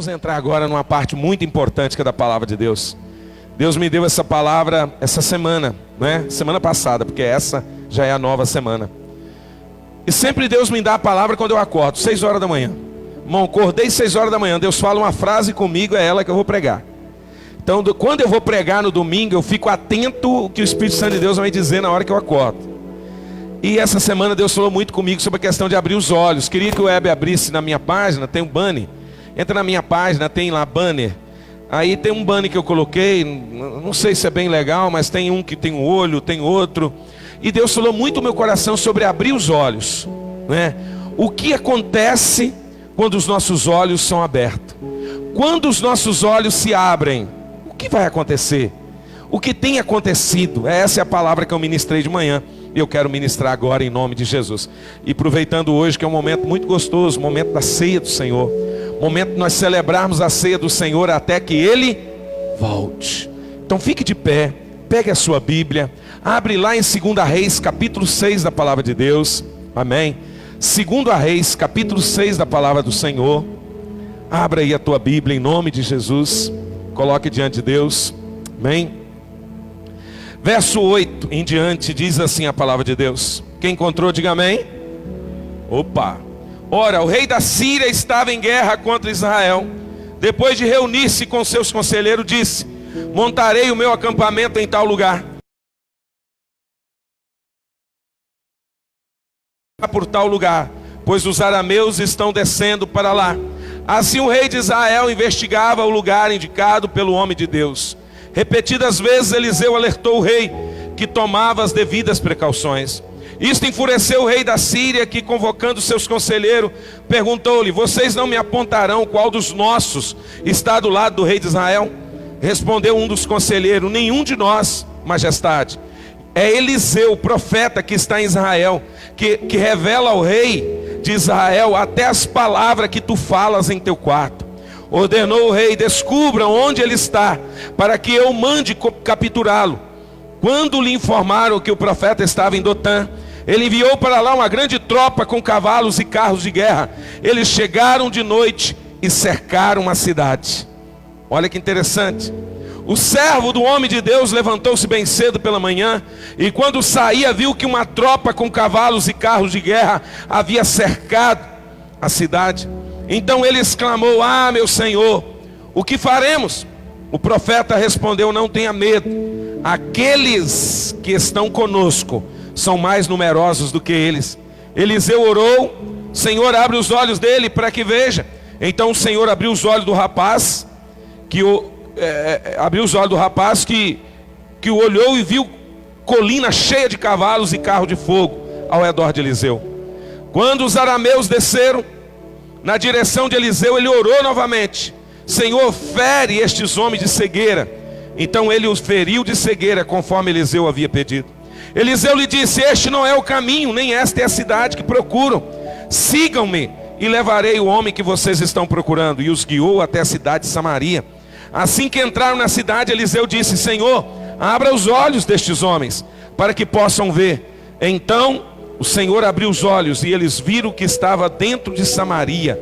vamos entrar agora numa parte muito importante que é da palavra de Deus. Deus me deu essa palavra essa semana, né? Semana passada, porque essa já é a nova semana. E sempre Deus me dá a palavra quando eu acordo, 6 horas da manhã. Irmão, acordei 6 horas da manhã, Deus fala uma frase comigo, é ela que eu vou pregar. Então, quando eu vou pregar no domingo, eu fico atento ao que o Espírito Santo de Deus vai dizer na hora que eu acordo. E essa semana Deus falou muito comigo sobre a questão de abrir os olhos. Queria que o Web abrisse na minha página, tem um banner. Entra na minha página, tem lá banner. Aí tem um banner que eu coloquei, não sei se é bem legal, mas tem um que tem um olho, tem outro. E Deus falou muito no meu coração sobre abrir os olhos, né? O que acontece quando os nossos olhos são abertos? Quando os nossos olhos se abrem, o que vai acontecer? O que tem acontecido? Essa é a palavra que eu ministrei de manhã. E eu quero ministrar agora em nome de Jesus. E aproveitando hoje que é um momento muito gostoso, momento da ceia do Senhor, momento de nós celebrarmos a ceia do Senhor até que Ele volte. Então fique de pé, pegue a sua Bíblia, abre lá em 2 Reis, capítulo 6 da palavra de Deus. Amém. 2 Reis, capítulo 6 da palavra do Senhor. Abra aí a tua Bíblia em nome de Jesus. Coloque diante de Deus. Amém. Verso 8 em diante diz assim a palavra de Deus. Quem encontrou, diga amém. Opa. Ora, o rei da Síria estava em guerra contra Israel. Depois de reunir-se com seus conselheiros, disse: montarei o meu acampamento em tal lugar, por tal lugar, pois os arameus estão descendo para lá. Assim o rei de Israel investigava o lugar indicado pelo homem de Deus. Repetidas vezes Eliseu alertou o rei, que tomava as devidas precauções. Isto enfureceu o rei da Síria, que, convocando seus conselheiros, perguntou-lhe: vocês não me apontarão qual dos nossos está do lado do rei de Israel? Respondeu um dos conselheiros: nenhum de nós, majestade. É Eliseu, o profeta que está em Israel, que revela ao rei de Israel até as palavras que tu falas em teu quarto. Ordenou o rei: descubram onde ele está, para que eu mande capturá-lo. Quando lhe informaram que o profeta estava em Dotã, ele enviou para lá uma grande tropa com cavalos e carros de guerra. Eles chegaram de noite e cercaram a cidade. Olha que interessante. O servo do homem de Deus levantou-se bem cedo pela manhã, e quando saía viu que uma tropa com cavalos e carros de guerra havia cercado a cidade. Então ele exclamou: ah, meu senhor, o que faremos? O profeta respondeu: não tenha medo, aqueles que estão conosco são mais numerosos do que eles. Eliseu orou: Senhor, abre os olhos dele para que veja. Então o Senhor abriu os olhos do rapaz, que o olhou e viu colina cheia de cavalos e carro de fogo ao redor de Eliseu. Quando os arameus desceram na direção de Eliseu, ele orou novamente: Senhor, fere estes homens de cegueira. Então ele os feriu de cegueira, conforme Eliseu havia pedido. Eliseu lhe disse: este não é o caminho, nem esta é a cidade que procuram. Sigam-me e levarei o homem que vocês estão procurando. E os guiou até a cidade de Samaria. Assim que entraram na cidade, Eliseu disse: Senhor, abra os olhos destes homens, para que possam ver. Então o Senhor abriu os olhos, e eles viram que estava dentro de Samaria.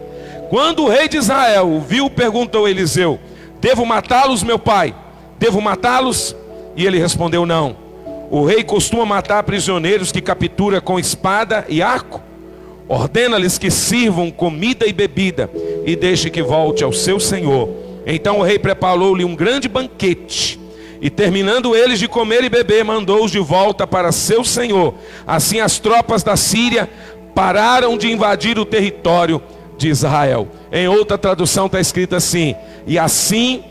Quando o rei de Israel o viu, perguntou a Eliseu: devo matá-los, meu pai? Devo matá-los? E ele respondeu: não. O rei costuma matar prisioneiros que captura com espada e arco? Ordena-lhes que sirvam comida e bebida, e deixe que volte ao seu senhor. Então o rei preparou-lhe um grande banquete, e terminando eles de comer e beber, mandou-os de volta para seu senhor. Assim as tropas da Síria pararam de invadir o território de Israel. Em outra tradução está escrito assim: e assim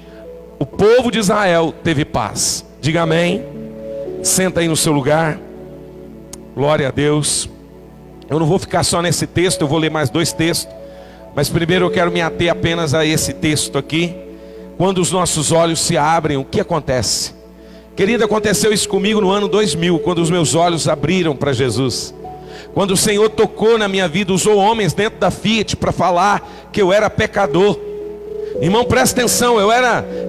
o povo de Israel teve paz. Diga amém. Senta aí no seu lugar. Glória a Deus. Eu não vou ficar só nesse texto, eu vou ler mais 2 textos, mas primeiro eu quero me ater apenas a esse texto aqui. Quando os nossos olhos se abrem, o que acontece? Querido, aconteceu isso comigo no ano 2000, quando os meus olhos abriram para Jesus. Quando o Senhor tocou na minha vida, usou homens dentro da Fiat para falar que eu era pecador. Irmão, presta atenção,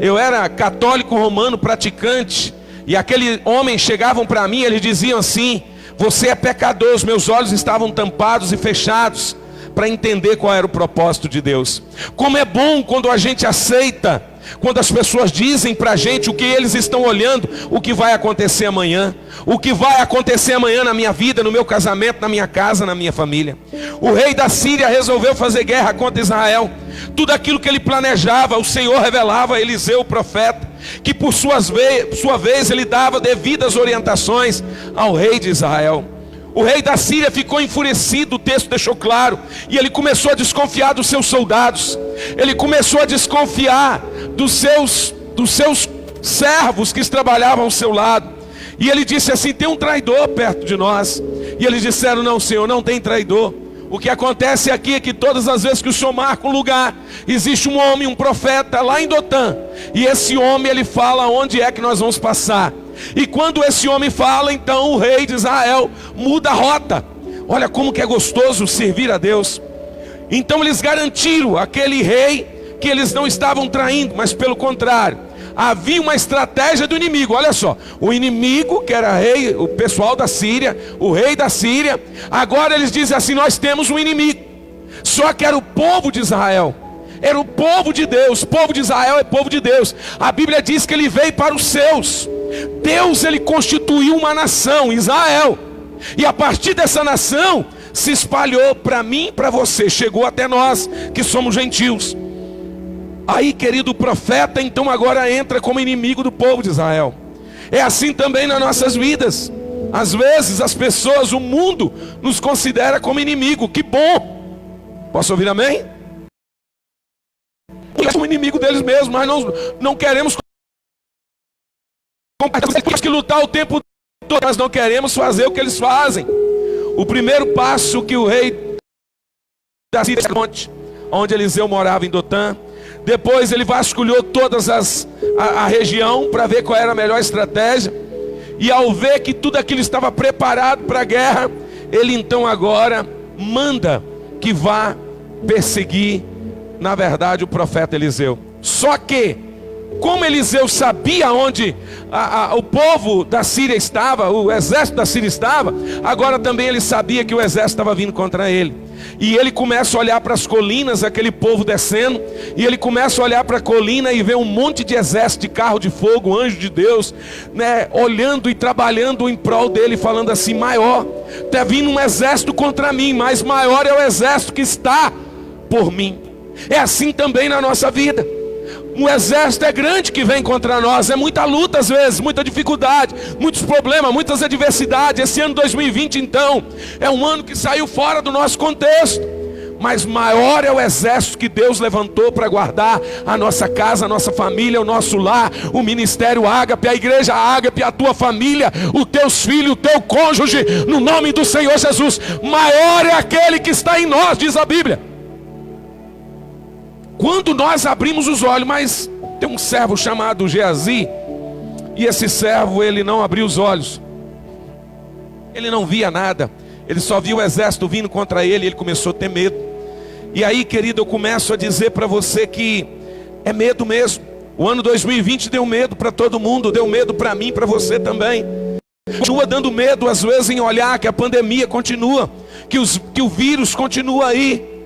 eu era católico romano praticante, e aquele homem chegavam para mim, eles diziam assim: você é pecador. Os meus olhos estavam tampados e fechados para entender qual era o propósito de Deus. Como é bom quando a gente aceita, quando as pessoas dizem para a gente o que eles estão olhando, o que vai acontecer amanhã, o que vai acontecer amanhã na minha vida, no meu casamento, na minha casa, na minha família. O rei da Síria resolveu fazer guerra contra Israel. Tudo aquilo que ele planejava, o Senhor revelava a Eliseu, o profeta, que por sua vez ele dava devidas orientações ao rei de Israel. O rei da Síria ficou enfurecido, o texto deixou claro, e ele começou a desconfiar dos seus soldados, ele começou a desconfiar dos seus servos que trabalhavam ao seu lado, e ele disse assim: tem um traidor perto de nós. E eles disseram: não, Senhor, não tem traidor. O que acontece aqui é que todas as vezes que o Senhor marca um lugar, existe um homem, um profeta lá em Dotã, e esse homem ele fala onde é que nós vamos passar. E quando esse homem fala, então o rei de Israel muda a rota. Olha como que é gostoso servir a Deus. Então eles garantiram àquele rei que eles não estavam traindo, mas pelo contrário, havia uma estratégia do inimigo. Olha só, o inimigo, que era rei, o pessoal da Síria, o rei da Síria, agora eles dizem assim: nós temos um inimigo. Só que era o povo de Israel, era o povo de Deus. O povo de Israel é povo de Deus. A Bíblia diz que ele veio para os seus. Deus, ele constituiu uma nação, Israel, e a partir dessa nação se espalhou para mim e para você, chegou até nós que somos gentios. Aí, querido, o profeta então agora entra como inimigo do povo de Israel. É assim também nas nossas vidas. Às vezes as pessoas, o mundo nos considera como inimigo. Que bom! Posso ouvir amém? Nós somos inimigo deles mesmos, mas não queremos temos que lutar o tempo todo, nós não queremos fazer o que eles fazem. O primeiro passo que o rei da Síria, onde Eliseu morava em Dotã, depois ele vasculhou todas a região para ver qual era a melhor estratégia, e ao ver que tudo aquilo estava preparado para a guerra, ele então agora manda que vá perseguir, na verdade, o profeta Eliseu. Só que, como Eliseu sabia onde o povo da Síria estava, o exército da Síria estava, agora também ele sabia que o exército estava vindo contra ele. E ele começa a olhar para as colinas, aquele povo descendo, e ele começa a olhar para a colina e vê um monte de exército, de carro de fogo, anjo de Deus, né, olhando e trabalhando em prol dele, falando assim: maior, está vindo um exército contra mim, mas maior é o exército que está por mim. É assim também na nossa vida. Um exército é grande que vem contra nós, é muita luta às vezes, muita dificuldade, muitos problemas, muitas adversidades. Esse ano 2020 então, é um ano que saiu fora do nosso contexto, mas maior é o exército que Deus levantou para guardar a nossa casa, a nossa família, o nosso lar, o ministério Ágape, a igreja Ágape, a tua família, os teus filhos, o teu cônjuge, no nome do Senhor Jesus. Maior é aquele que está em nós, diz a Bíblia. Quando nós abrimos os olhos, mas tem um servo chamado Geazi, e esse servo ele não abriu os olhos, ele não via nada, ele só viu o exército vindo contra ele, e ele começou a ter medo. E aí, querido, eu começo a dizer para você que é medo mesmo. O ano 2020 deu medo para todo mundo, deu medo para mim, para você também. Continua dando medo às vezes em olhar que a pandemia continua, que o vírus continua aí.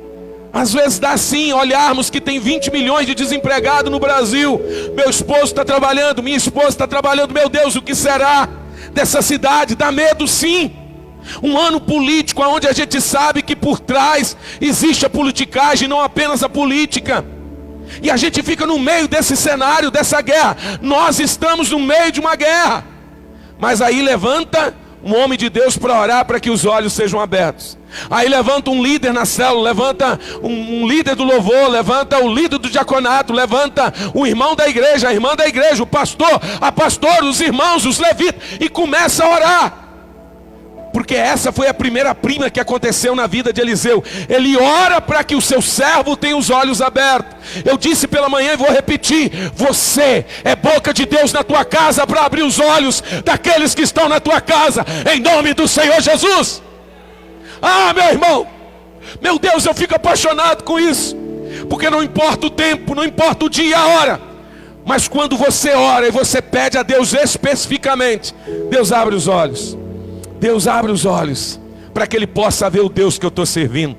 Às vezes dá sim olharmos que tem 20 milhões de desempregados no Brasil. Meu esposo está trabalhando, minha esposa está trabalhando. Meu Deus, o que será dessa cidade? Dá medo sim. Um ano político onde a gente sabe que por trás existe a politicagem, não apenas a política. E a gente fica no meio desse cenário, dessa guerra. Nós estamos no meio de uma guerra. Mas aí levanta um homem de Deus para orar para que os olhos sejam abertos. Aí levanta um líder na célula, levanta um líder do louvor, levanta o líder do diaconato, levanta o irmão da igreja, a irmã da igreja, o pastor, a pastora, os irmãos, os levitas, e começa a orar. Porque essa foi a primeira prima que aconteceu na vida de Eliseu. Ele ora para que o seu servo tenha os olhos abertos. Eu disse pela manhã e vou repetir: você é boca de Deus na tua casa para abrir os olhos daqueles que estão na tua casa, em nome do Senhor Jesus. Ah, meu irmão, meu Deus, eu fico apaixonado com isso, porque não importa o tempo, não importa o dia e a hora, mas quando você ora e você pede a Deus especificamente, Deus abre os olhos. Deus abre os olhos para que ele possa ver o Deus que eu estou servindo.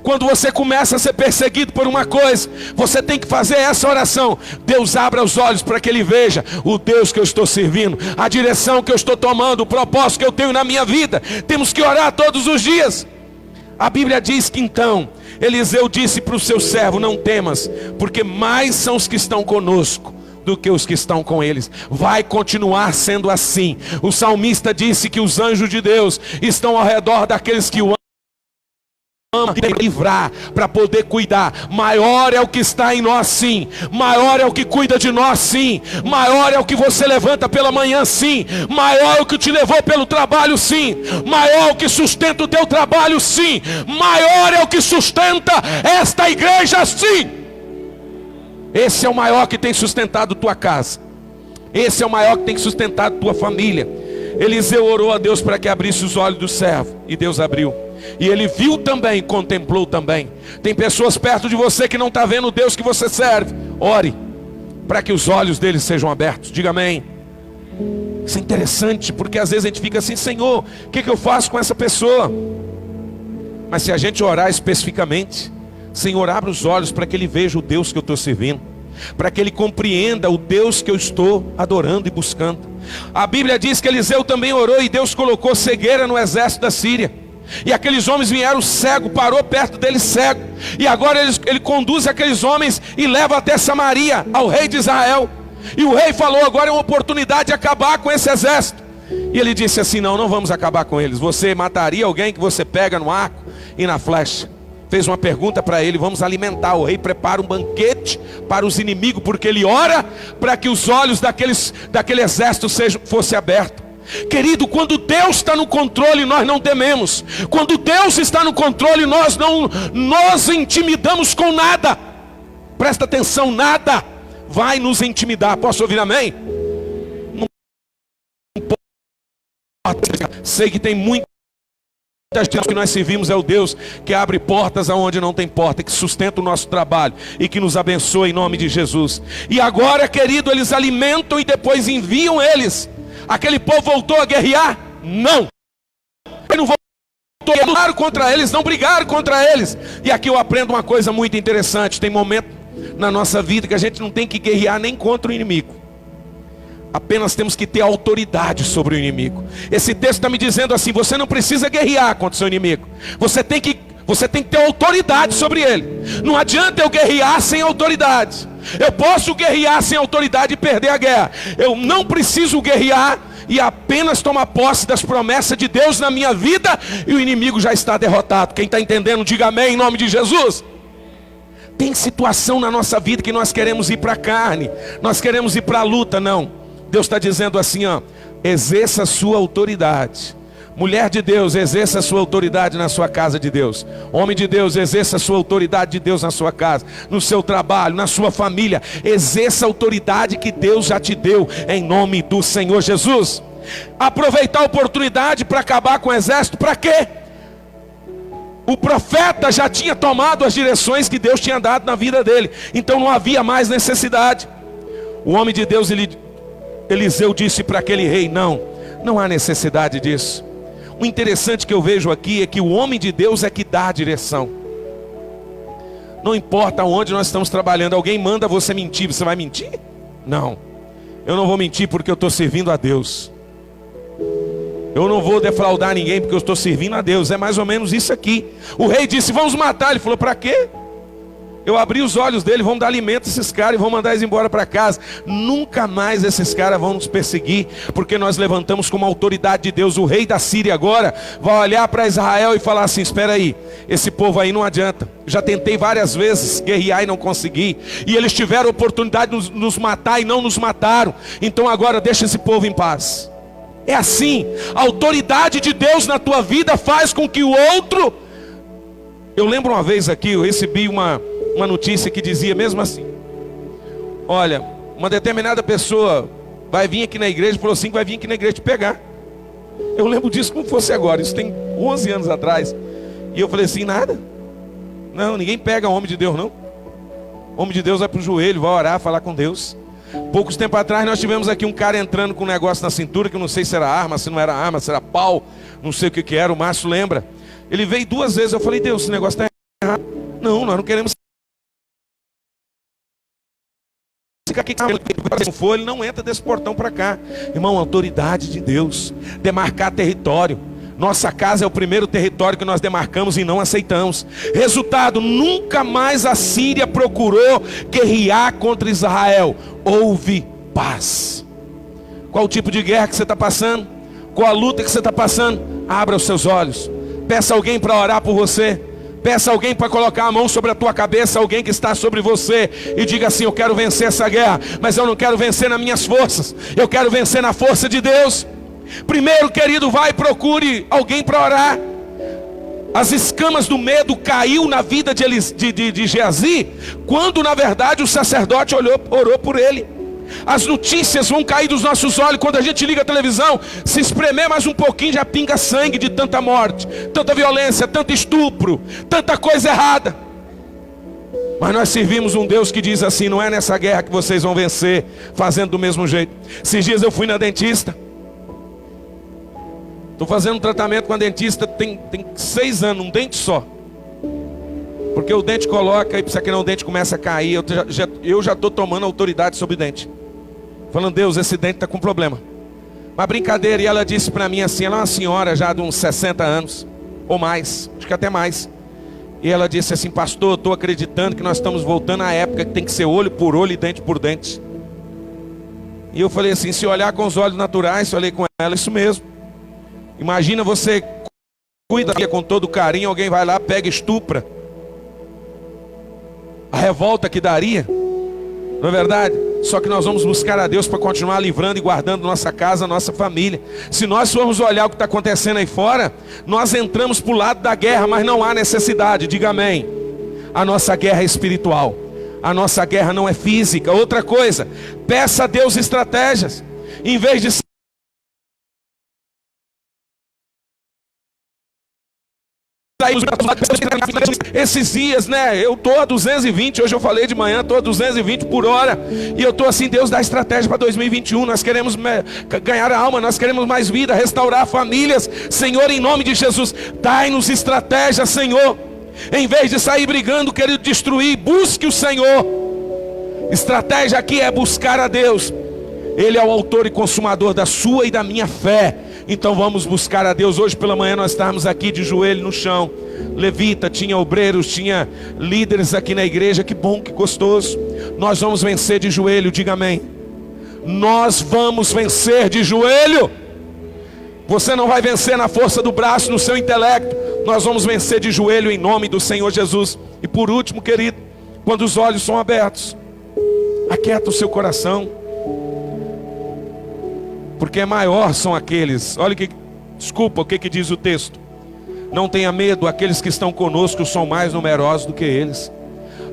Quando você começa a ser perseguido por uma coisa, você tem que fazer essa oração: Deus, abra os olhos para que Ele veja o Deus que eu estou servindo, a direção que eu estou tomando, o propósito que eu tenho na minha vida. Temos que orar todos os dias. A Bíblia diz que então Eliseu disse para o seu servo: não temas, porque mais são os que estão conosco do que os que estão com eles. Vai continuar sendo assim. O salmista disse que os anjos de Deus estão ao redor daqueles que o amam, para livrar, para poder cuidar. Maior é o que está em nós, sim. Maior é o que cuida de nós, sim. Maior é o que você levanta pela manhã, sim. Maior é o que te levou pelo trabalho, sim. Maior é o que sustenta o teu trabalho, sim. Maior é o que sustenta esta igreja, sim. Esse é o maior que tem sustentado tua casa. Esse é o maior que tem sustentado tua família. Eliseu orou a Deus para que abrisse os olhos do servo, e Deus abriu. E ele viu também, contemplou também. Tem pessoas perto de você que não está vendo o Deus que você serve. Ore para que os olhos deles sejam abertos. Diga amém. Isso é interessante, porque às vezes a gente fica assim: Senhor, o que eu faço com essa pessoa? Mas se a gente orar especificamente: Senhor, abre os olhos para que ele veja o Deus que eu estou servindo, para que ele compreenda o Deus que eu estou adorando e buscando. A Bíblia diz que Eliseu também orou, e Deus colocou cegueira no exército da Síria. E aqueles homens vieram cego, parou perto deles cego. E agora ele conduz aqueles homens e leva até Samaria, ao rei de Israel. E o rei falou: agora é uma oportunidade de acabar com esse exército. E ele disse assim: não vamos acabar com eles. Você mataria alguém que você pega no arco e na flecha? Fez uma pergunta para ele: vamos alimentar. O rei prepara um banquete para os inimigos, porque ele ora para que os olhos daquele exército fossem abertos. Querido, quando Deus está no controle, nós não tememos. Quando Deus está no controle, nós não nos intimidamos com nada. Presta atenção, nada vai nos intimidar. Posso ouvir amém? Não importa. Sei que tem muitas Deus que nós servimos é o Deus que abre portas aonde não tem porta, que sustenta o nosso trabalho e que nos abençoa em nome de Jesus. E agora, querido, eles alimentam e depois enviam eles. Aquele povo voltou a guerrear? Não. Ele não voltou a lutar contra eles, não brigaram contra eles. E aqui eu aprendo uma coisa muito interessante. Tem momento na nossa vida que a gente não tem que guerrear nem contra o inimigo. Apenas temos que ter autoridade sobre o inimigo. Esse texto está me dizendo assim: você não precisa guerrear contra o seu inimigo. Você tem que ter autoridade sobre ele. Não adianta eu guerrear sem autoridade. Eu posso guerrear sem autoridade e perder a guerra. Eu não preciso guerrear e apenas tomar posse das promessas de Deus na minha vida, e o inimigo já está derrotado. Quem está entendendo, diga amém em nome de Jesus. Tem situação na nossa vida que nós queremos ir para a carne, nós queremos ir para a luta. Não, Deus está dizendo assim, ó: exerça a sua autoridade. Mulher de Deus, exerça a sua autoridade na sua casa de Deus. Homem de Deus, exerça a sua autoridade de Deus na sua casa, no seu trabalho, na sua família. Exerça a autoridade que Deus já te deu, em nome do Senhor Jesus. Aproveitar a oportunidade para acabar com o exército, para quê? O profeta já tinha tomado as direções que Deus tinha dado na vida dele, então não havia mais necessidade. O homem de Deus, Eliseu, disse para aquele rei: não há necessidade disso. O interessante que eu vejo aqui é que o homem de Deus é que dá a direção. Não importa onde nós estamos trabalhando, alguém manda você mentir, você vai mentir? Não, eu não vou mentir porque eu estou servindo a Deus. Eu não vou defraudar ninguém porque eu estou servindo a Deus. É mais ou menos isso aqui. O rei disse: vamos matar. Ele falou: para quê? Eu abri os olhos dele, vamos dar alimento a esses caras e vamos mandar eles embora para casa. Nunca mais esses caras vão nos perseguir, porque nós levantamos como autoridade de Deus. O rei da Síria agora vai olhar para Israel e falar assim: espera aí, esse povo aí não adianta. Já tentei várias vezes guerrear e não consegui, e eles tiveram a oportunidade de nos matar e não nos mataram. Então agora deixa esse povo em paz. É assim, a autoridade de Deus na tua vida faz com que o outro... Eu lembro uma vez aqui, eu recebi uma notícia que dizia mesmo assim: olha, uma determinada pessoa vai vir aqui na igreja, falou assim que vai vir aqui na igreja te pegar. Eu lembro disso como fosse agora, isso tem 11 anos atrás. E eu falei assim: nada, não, ninguém pega homem de Deus não. Homem de Deus vai para o joelho, vai orar, falar com Deus. Poucos tempos atrás nós tivemos aqui um cara entrando com um negócio na cintura, que eu não sei se era arma, se não era arma, se era pau, não sei o que era, o Márcio lembra. Ele veio 2 vezes, eu falei: Deus, esse negócio está Não, nós não queremos ficar aqui com for, ele não entra desse portão para cá. Irmão, autoridade de Deus, demarcar território. Nossa casa é o primeiro território que nós demarcamos e não aceitamos. Resultado, nunca mais a Síria procurou guerrear contra Israel. Houve paz. Qual o tipo de guerra que você está passando? Qual a luta que você está passando? Abra os seus olhos. Peça alguém para orar por você. Peça alguém para colocar a mão sobre a tua cabeça, alguém que está sobre você, e diga assim: eu quero vencer essa guerra, mas eu não quero vencer nas minhas forças, eu quero vencer na força de Deus. Primeiro, querido, vai e procure alguém para orar. As escamas do medo caiu na vida de Geazi, quando na verdade o sacerdote orou por ele. As notícias vão cair dos nossos olhos quando a gente liga a televisão. Se espremer mais um pouquinho já pinga sangue de tanta morte, tanta violência, tanto estupro, tanta coisa errada. Mas nós servimos um Deus que diz assim: não é nessa guerra que vocês vão vencer fazendo do mesmo jeito. Esses dias eu fui na dentista. Estou fazendo um tratamento com a dentista, tem 6 anos, um dente só. Porque o dente coloca e precisa que não, o dente começa a cair. Eu já estou tomando autoridade sobre o dente, falando: Deus, esse dente está com problema. Uma brincadeira. E ela disse para mim assim, ela é uma senhora já de uns 60 anos ou mais, acho que até mais. E ela disse assim: pastor, estou acreditando que nós estamos voltando à época que tem que ser olho por olho e dente por dente. E eu falei assim: se olhar com os olhos naturais, falei com ela, isso mesmo. Imagina você cuida com todo carinho, alguém vai lá, pega e estupra. A revolta que daria, não é verdade? Só que nós vamos buscar a Deus para continuar livrando e guardando nossa casa, nossa família. Se nós formos olhar o que está acontecendo aí fora, nós entramos para o lado da guerra, mas não há necessidade, diga amém. A nossa guerra é espiritual, a nossa guerra não é física. Outra coisa, peça a Deus estratégias. Em vez de esses dias, né? Eu estou a 220, hoje eu falei de manhã, estou a 220 por hora. E eu estou assim: Deus dá estratégia para 2021. Nós queremos ganhar a alma, nós queremos mais vida, restaurar famílias. Senhor, em nome de Jesus, dai-nos estratégia, Senhor. Em vez de sair brigando, querido, destruir, busque o Senhor. Estratégia aqui é buscar a Deus. Ele é o autor e consumador da sua e da minha fé. Então vamos buscar a Deus. Hoje pela manhã nós estávamos aqui de joelho no chão. Levita, tinha obreiros, tinha líderes aqui na igreja. Que bom, que gostoso. Nós vamos vencer de joelho, diga amém. Nós vamos vencer de joelho. Você não vai vencer na força do braço, no seu intelecto. Nós vamos vencer de joelho em nome do Senhor Jesus. E por último, querido, quando os olhos são abertos, aquieta o seu coração, porque maior são aqueles, olha o que diz o texto: não tenha medo, aqueles que estão conosco são mais numerosos do que eles.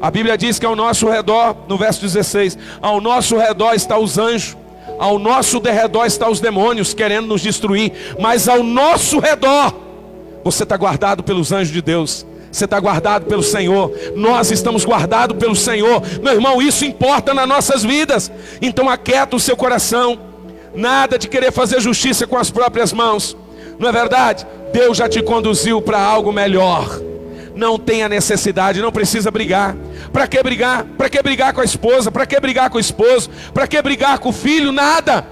A Bíblia diz que ao nosso redor, no verso 16, ao nosso redor está os anjos, ao nosso derredor está os demônios querendo nos destruir, mas ao nosso redor, você está guardado pelos anjos de Deus, você está guardado pelo Senhor, nós estamos guardados pelo Senhor. Meu irmão, isso importa nas nossas vidas. Então aquieta o seu coração. Nada de querer fazer justiça com as próprias mãos, não é verdade? Deus já te conduziu para algo melhor. Não tenha necessidade, não precisa brigar. Para que brigar? Para que brigar com a esposa? Para que brigar com o esposo? Para que brigar com o filho? Nada.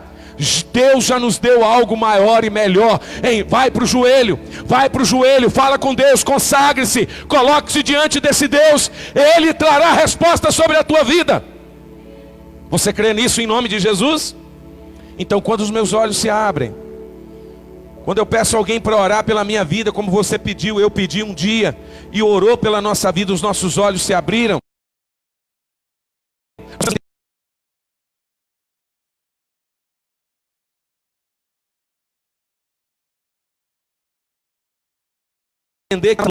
Deus já nos deu algo maior e melhor. Vai para o joelho, fala com Deus, consagre-se, coloque-se diante desse Deus. Ele trará resposta sobre a tua vida. Você crê nisso em nome de Jesus? Então quando os meus olhos se abrem, quando eu peço alguém para orar pela minha vida, como você pediu, eu pedi um dia, e orou pela nossa vida, os nossos olhos se abriram. Entender que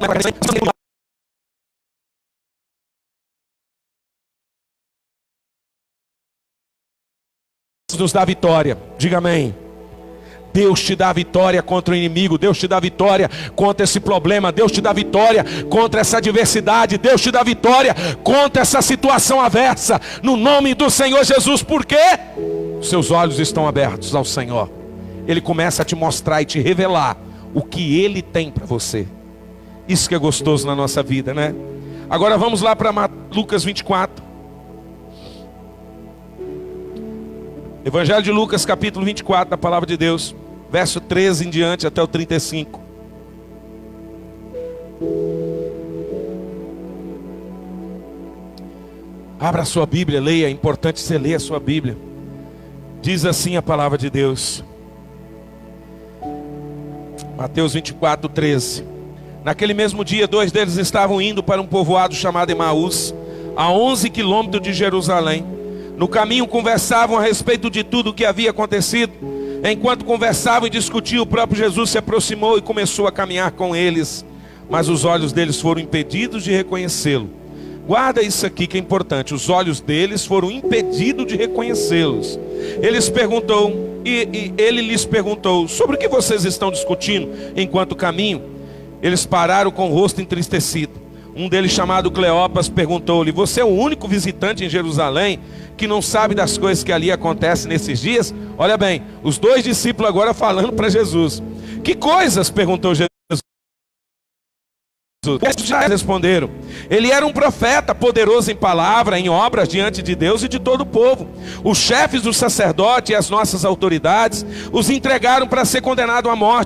nos dá vitória, diga amém. Deus te dá vitória contra o inimigo, Deus te dá vitória contra esse problema, Deus te dá vitória contra essa adversidade, Deus te dá vitória contra essa situação adversa, no nome do Senhor Jesus. Por quê? Seus olhos estão abertos ao Senhor. Ele começa a te mostrar e te revelar o que Ele tem para você. Isso que é gostoso na nossa vida, né? Agora vamos lá para Lucas 24. Evangelho de Lucas, capítulo 24, da palavra de Deus, verso 13 em diante até o 35. Abra a sua Bíblia, leia, é importante você ler a sua Bíblia. Diz assim a palavra de Deus. Mateus 24, 13. Naquele mesmo dia, 2 deles estavam indo para um povoado chamado Emaús, a 11 quilômetros de Jerusalém. No caminho conversavam a respeito de tudo o que havia acontecido. Enquanto conversavam e discutiam, o próprio Jesus se aproximou e começou a caminhar com eles. Mas os olhos deles foram impedidos de reconhecê-lo. Guarda isso aqui que é importante. Os olhos deles foram impedidos de reconhecê-los. Ele lhes perguntou: sobre o que vocês estão discutindo enquanto caminham? Eles pararam com o rosto entristecido. Um deles, chamado Cleopas, perguntou-lhe: você é o único visitante em Jerusalém que não sabe das coisas que ali acontecem nesses dias? Olha bem, os 2 discípulos agora falando para Jesus. Que coisas? Perguntou Jesus. Já responderam: ele era um profeta, poderoso em palavra, em obras diante de Deus e de todo o povo. Os chefes dos sacerdotes e as nossas autoridades os entregaram para ser condenado à morte.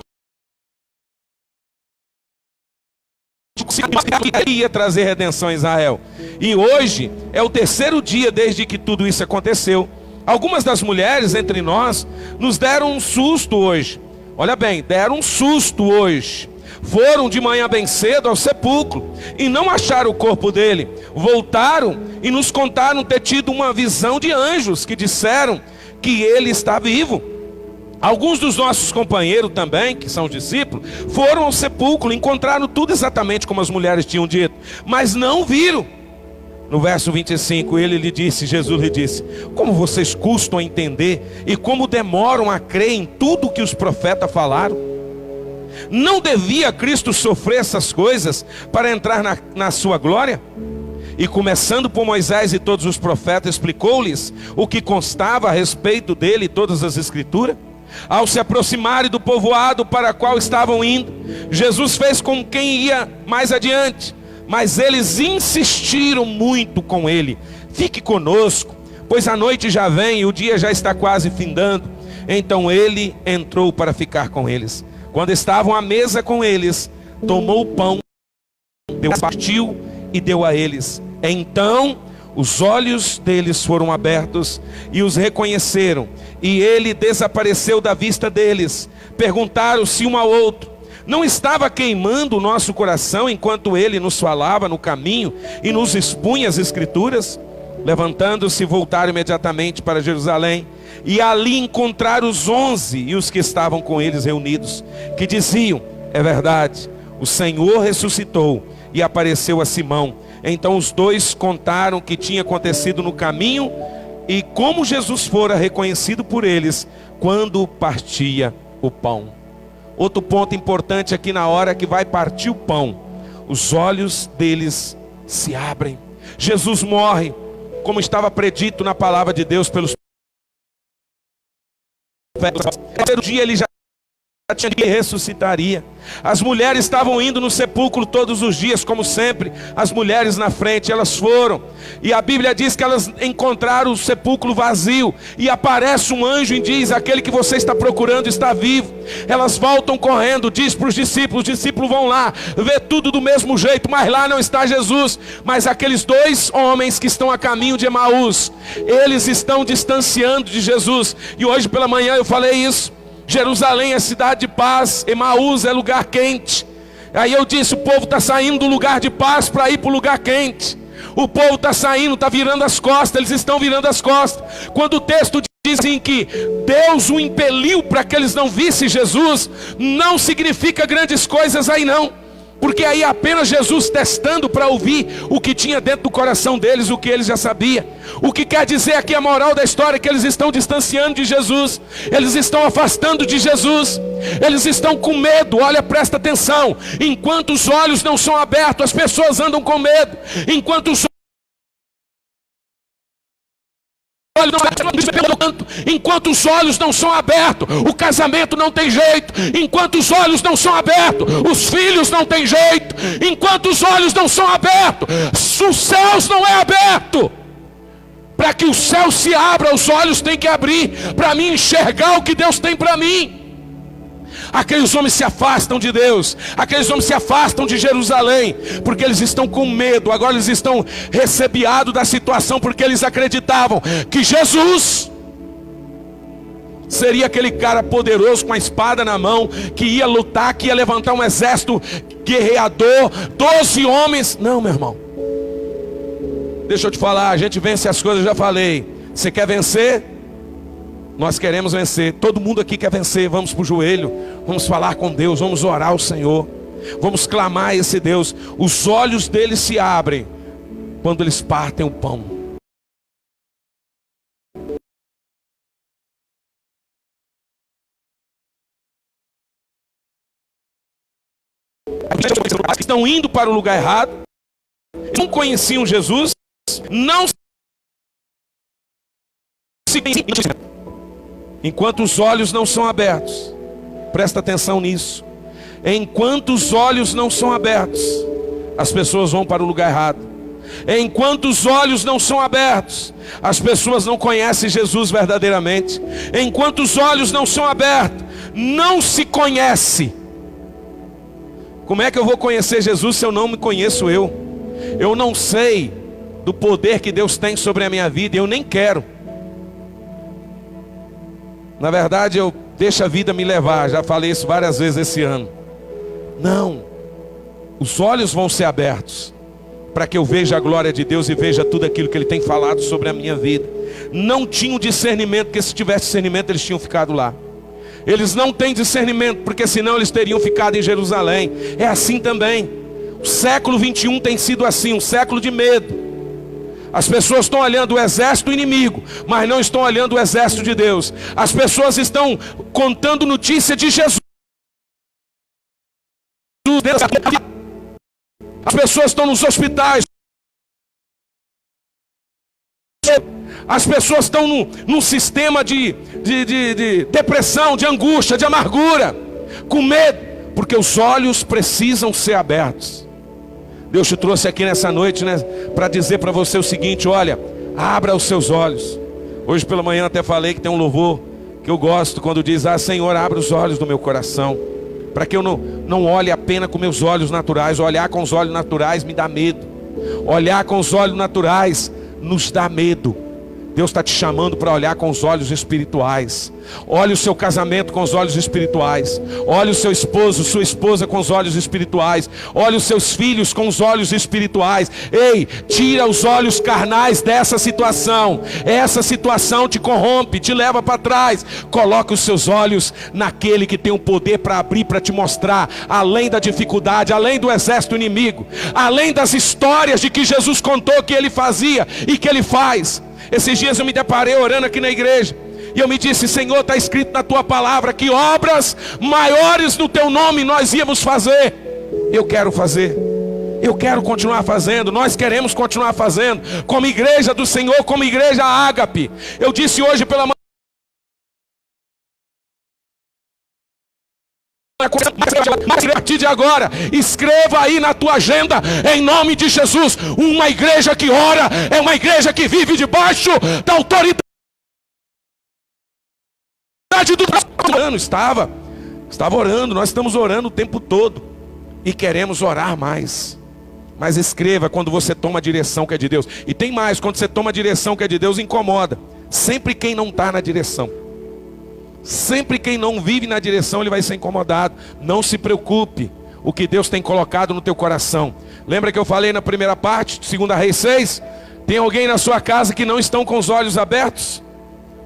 Ia trazer redenção a Israel. E hoje é o 3º dia desde que tudo isso aconteceu. Algumas das mulheres entre nós nos deram um susto hoje. Olha bem, deram um susto hoje. Foram de manhã bem cedo ao sepulcro e não acharam o corpo dele. Voltaram e nos contaram ter tido uma visão de anjos que disseram que ele está vivo. Alguns dos nossos companheiros também, que são discípulos, foram ao sepulcro, encontraram tudo exatamente como as mulheres tinham dito, mas não viram. No verso 25, Jesus lhe disse: como vocês custam a entender e como demoram a crer em tudo que os profetas falaram? Não devia Cristo sofrer essas coisas para entrar na sua glória? E começando por Moisés e todos os profetas, explicou-lhes o que constava a respeito dele e todas as escrituras. Ao se aproximarem do povoado para qual estavam indo, Jesus fez com quem ia mais adiante, mas eles insistiram muito com ele: fique conosco, pois a noite já vem e o dia já está quase findando. Então ele entrou para ficar com eles. Quando estavam à mesa com eles, tomou o pão, partiu e deu a eles. Então os olhos deles foram abertos e os reconheceram, e ele desapareceu da vista deles. Perguntaram-se um ao outro: não estava queimando o nosso coração enquanto ele nos falava no caminho e nos expunha as escrituras? Levantando-se, voltaram imediatamente para Jerusalém, e ali encontraram os 11 e os que estavam com eles reunidos, que diziam: é verdade, o Senhor ressuscitou e apareceu a Simão. Então os 2 contaram o que tinha acontecido no caminho e como Jesus fora reconhecido por eles quando partia o pão. Outro ponto importante aqui: na hora que vai partir o pão, os olhos deles se abrem. Jesus morre, como estava predito na palavra de Deus pelos profetas. No terceiro dia ele já tinha que ressuscitaria. As mulheres estavam indo no sepulcro todos os dias, como sempre, as mulheres na frente. Elas foram, e a Bíblia diz que elas encontraram o sepulcro vazio, e aparece um anjo e diz: aquele que você está procurando está vivo. Elas voltam correndo, diz para os discípulos vão lá, vê tudo do mesmo jeito, mas lá não está Jesus. Mas aqueles 2 homens que estão a caminho de Emaús, eles estão distanciando de Jesus. E hoje pela manhã eu falei isso: Jerusalém é cidade de paz, Emaús é lugar quente. Aí eu disse: o povo está saindo do lugar de paz para ir para o lugar quente. O povo está saindo, está virando as costas, eles estão virando as costas. Quando o texto diz assim que Deus o impeliu para que eles não vissem Jesus, não significa grandes coisas aí não. Porque aí é apenas Jesus testando para ouvir o que tinha dentro do coração deles, o que eles já sabiam. O que quer dizer aqui a moral da história é que eles estão distanciando de Jesus, eles estão afastando de Jesus, eles estão com medo. Olha, presta atenção: enquanto os olhos não são abertos, as pessoas andam com medo. Enquanto os olhos não são abertos, enquanto os olhos não são abertos, o casamento não tem jeito. Enquanto os olhos não são abertos, os filhos não tem jeito. Enquanto os olhos não são abertos, os céus não é aberto. Para que o céu se abra, os olhos têm que abrir, para mim enxergar o que Deus tem para mim. Aqueles homens se afastam de Deus, aqueles homens se afastam de Jerusalém, porque eles estão com medo. Agora eles estão recebiados da situação, porque eles acreditavam que Jesus seria aquele cara poderoso com a espada na mão, que ia lutar, que ia levantar um exército guerreador, 12 homens. Não, meu irmão, deixa eu te falar, a gente vence as coisas, eu já falei. Você quer vencer? Nós queremos vencer, todo mundo aqui quer vencer. Vamos para o joelho, vamos falar com Deus, vamos orar ao Senhor, vamos clamar a esse Deus. Os olhos deles se abrem quando eles partem o pão. Estão indo para o lugar errado, não conheciam Jesus, não se conheciam. Enquanto os olhos não são abertos, presta atenção nisso. Enquanto os olhos não são abertos, as pessoas vão para o lugar errado. Enquanto os olhos não são abertos, as pessoas não conhecem Jesus verdadeiramente. Enquanto os olhos não são abertos, não se conhece. Como é que eu vou conhecer Jesus se eu não me conheço eu? Eu não sei do poder que Deus tem sobre a minha vida, eu nem quero. Na verdade, eu deixo a vida me levar. Já falei isso várias vezes esse ano. Não, os olhos vão ser abertos para que eu veja a glória de Deus e veja tudo aquilo que Ele tem falado sobre a minha vida. Não tinham discernimento, porque se tivesse discernimento eles tinham ficado lá. Eles não têm discernimento, porque senão eles teriam ficado em Jerusalém. É assim também. O século 21 tem sido assim, um século de medo. As pessoas estão olhando o exército inimigo, mas não estão olhando o exército de Deus. As pessoas estão contando notícia de Jesus. As pessoas estão nos hospitais. As pessoas estão num sistema de depressão, de angústia, de amargura, com medo, porque os olhos precisam ser abertos. Deus te trouxe aqui nessa noite, né, para dizer para você o seguinte: olha, abra os seus olhos. Hoje pela manhã até falei que tem um louvor que eu gosto, quando diz: ah, Senhor, abre os olhos do meu coração, para que eu não olhe apenas com meus olhos naturais. Olhar com os olhos naturais me dá medo. Olhar com os olhos naturais nos dá medo. Deus está te chamando para olhar com os olhos espirituais. Olhe o seu casamento com os olhos espirituais. Olhe o seu esposo, sua esposa com os olhos espirituais. Olhe os seus filhos com os olhos espirituais. Ei, tira os olhos carnais dessa situação. Essa situação te corrompe, te leva para trás. Coloque os seus olhos naquele que tem o poder para abrir, para te mostrar, além da dificuldade, além do exército inimigo, além das histórias de que Jesus contou que Ele fazia e que Ele faz. Esses dias eu me deparei orando aqui na igreja, e eu me disse: Senhor, está escrito na tua palavra que obras maiores no teu nome nós íamos fazer. Eu quero fazer, eu quero continuar fazendo, nós queremos continuar fazendo, como igreja do Senhor, como igreja Ágape. Eu disse hoje pela manhã, mas a partir de agora, escreva aí na tua agenda, em nome de Jesus: uma igreja que ora é uma igreja que vive debaixo da autoridade do ano. Estava orando, nós estamos orando o tempo todo e queremos orar mais. Mas escreva quando você toma a direção que é de Deus. E tem mais: quando você toma a direção que é de Deus, incomoda sempre quem não está na direção. Sempre quem não vive na direção, ele vai ser incomodado. Não se preocupe, o que Deus tem colocado no teu coração. Lembra que eu falei na primeira parte, 2 Reis 6? Tem alguém na sua casa que não estão com os olhos abertos?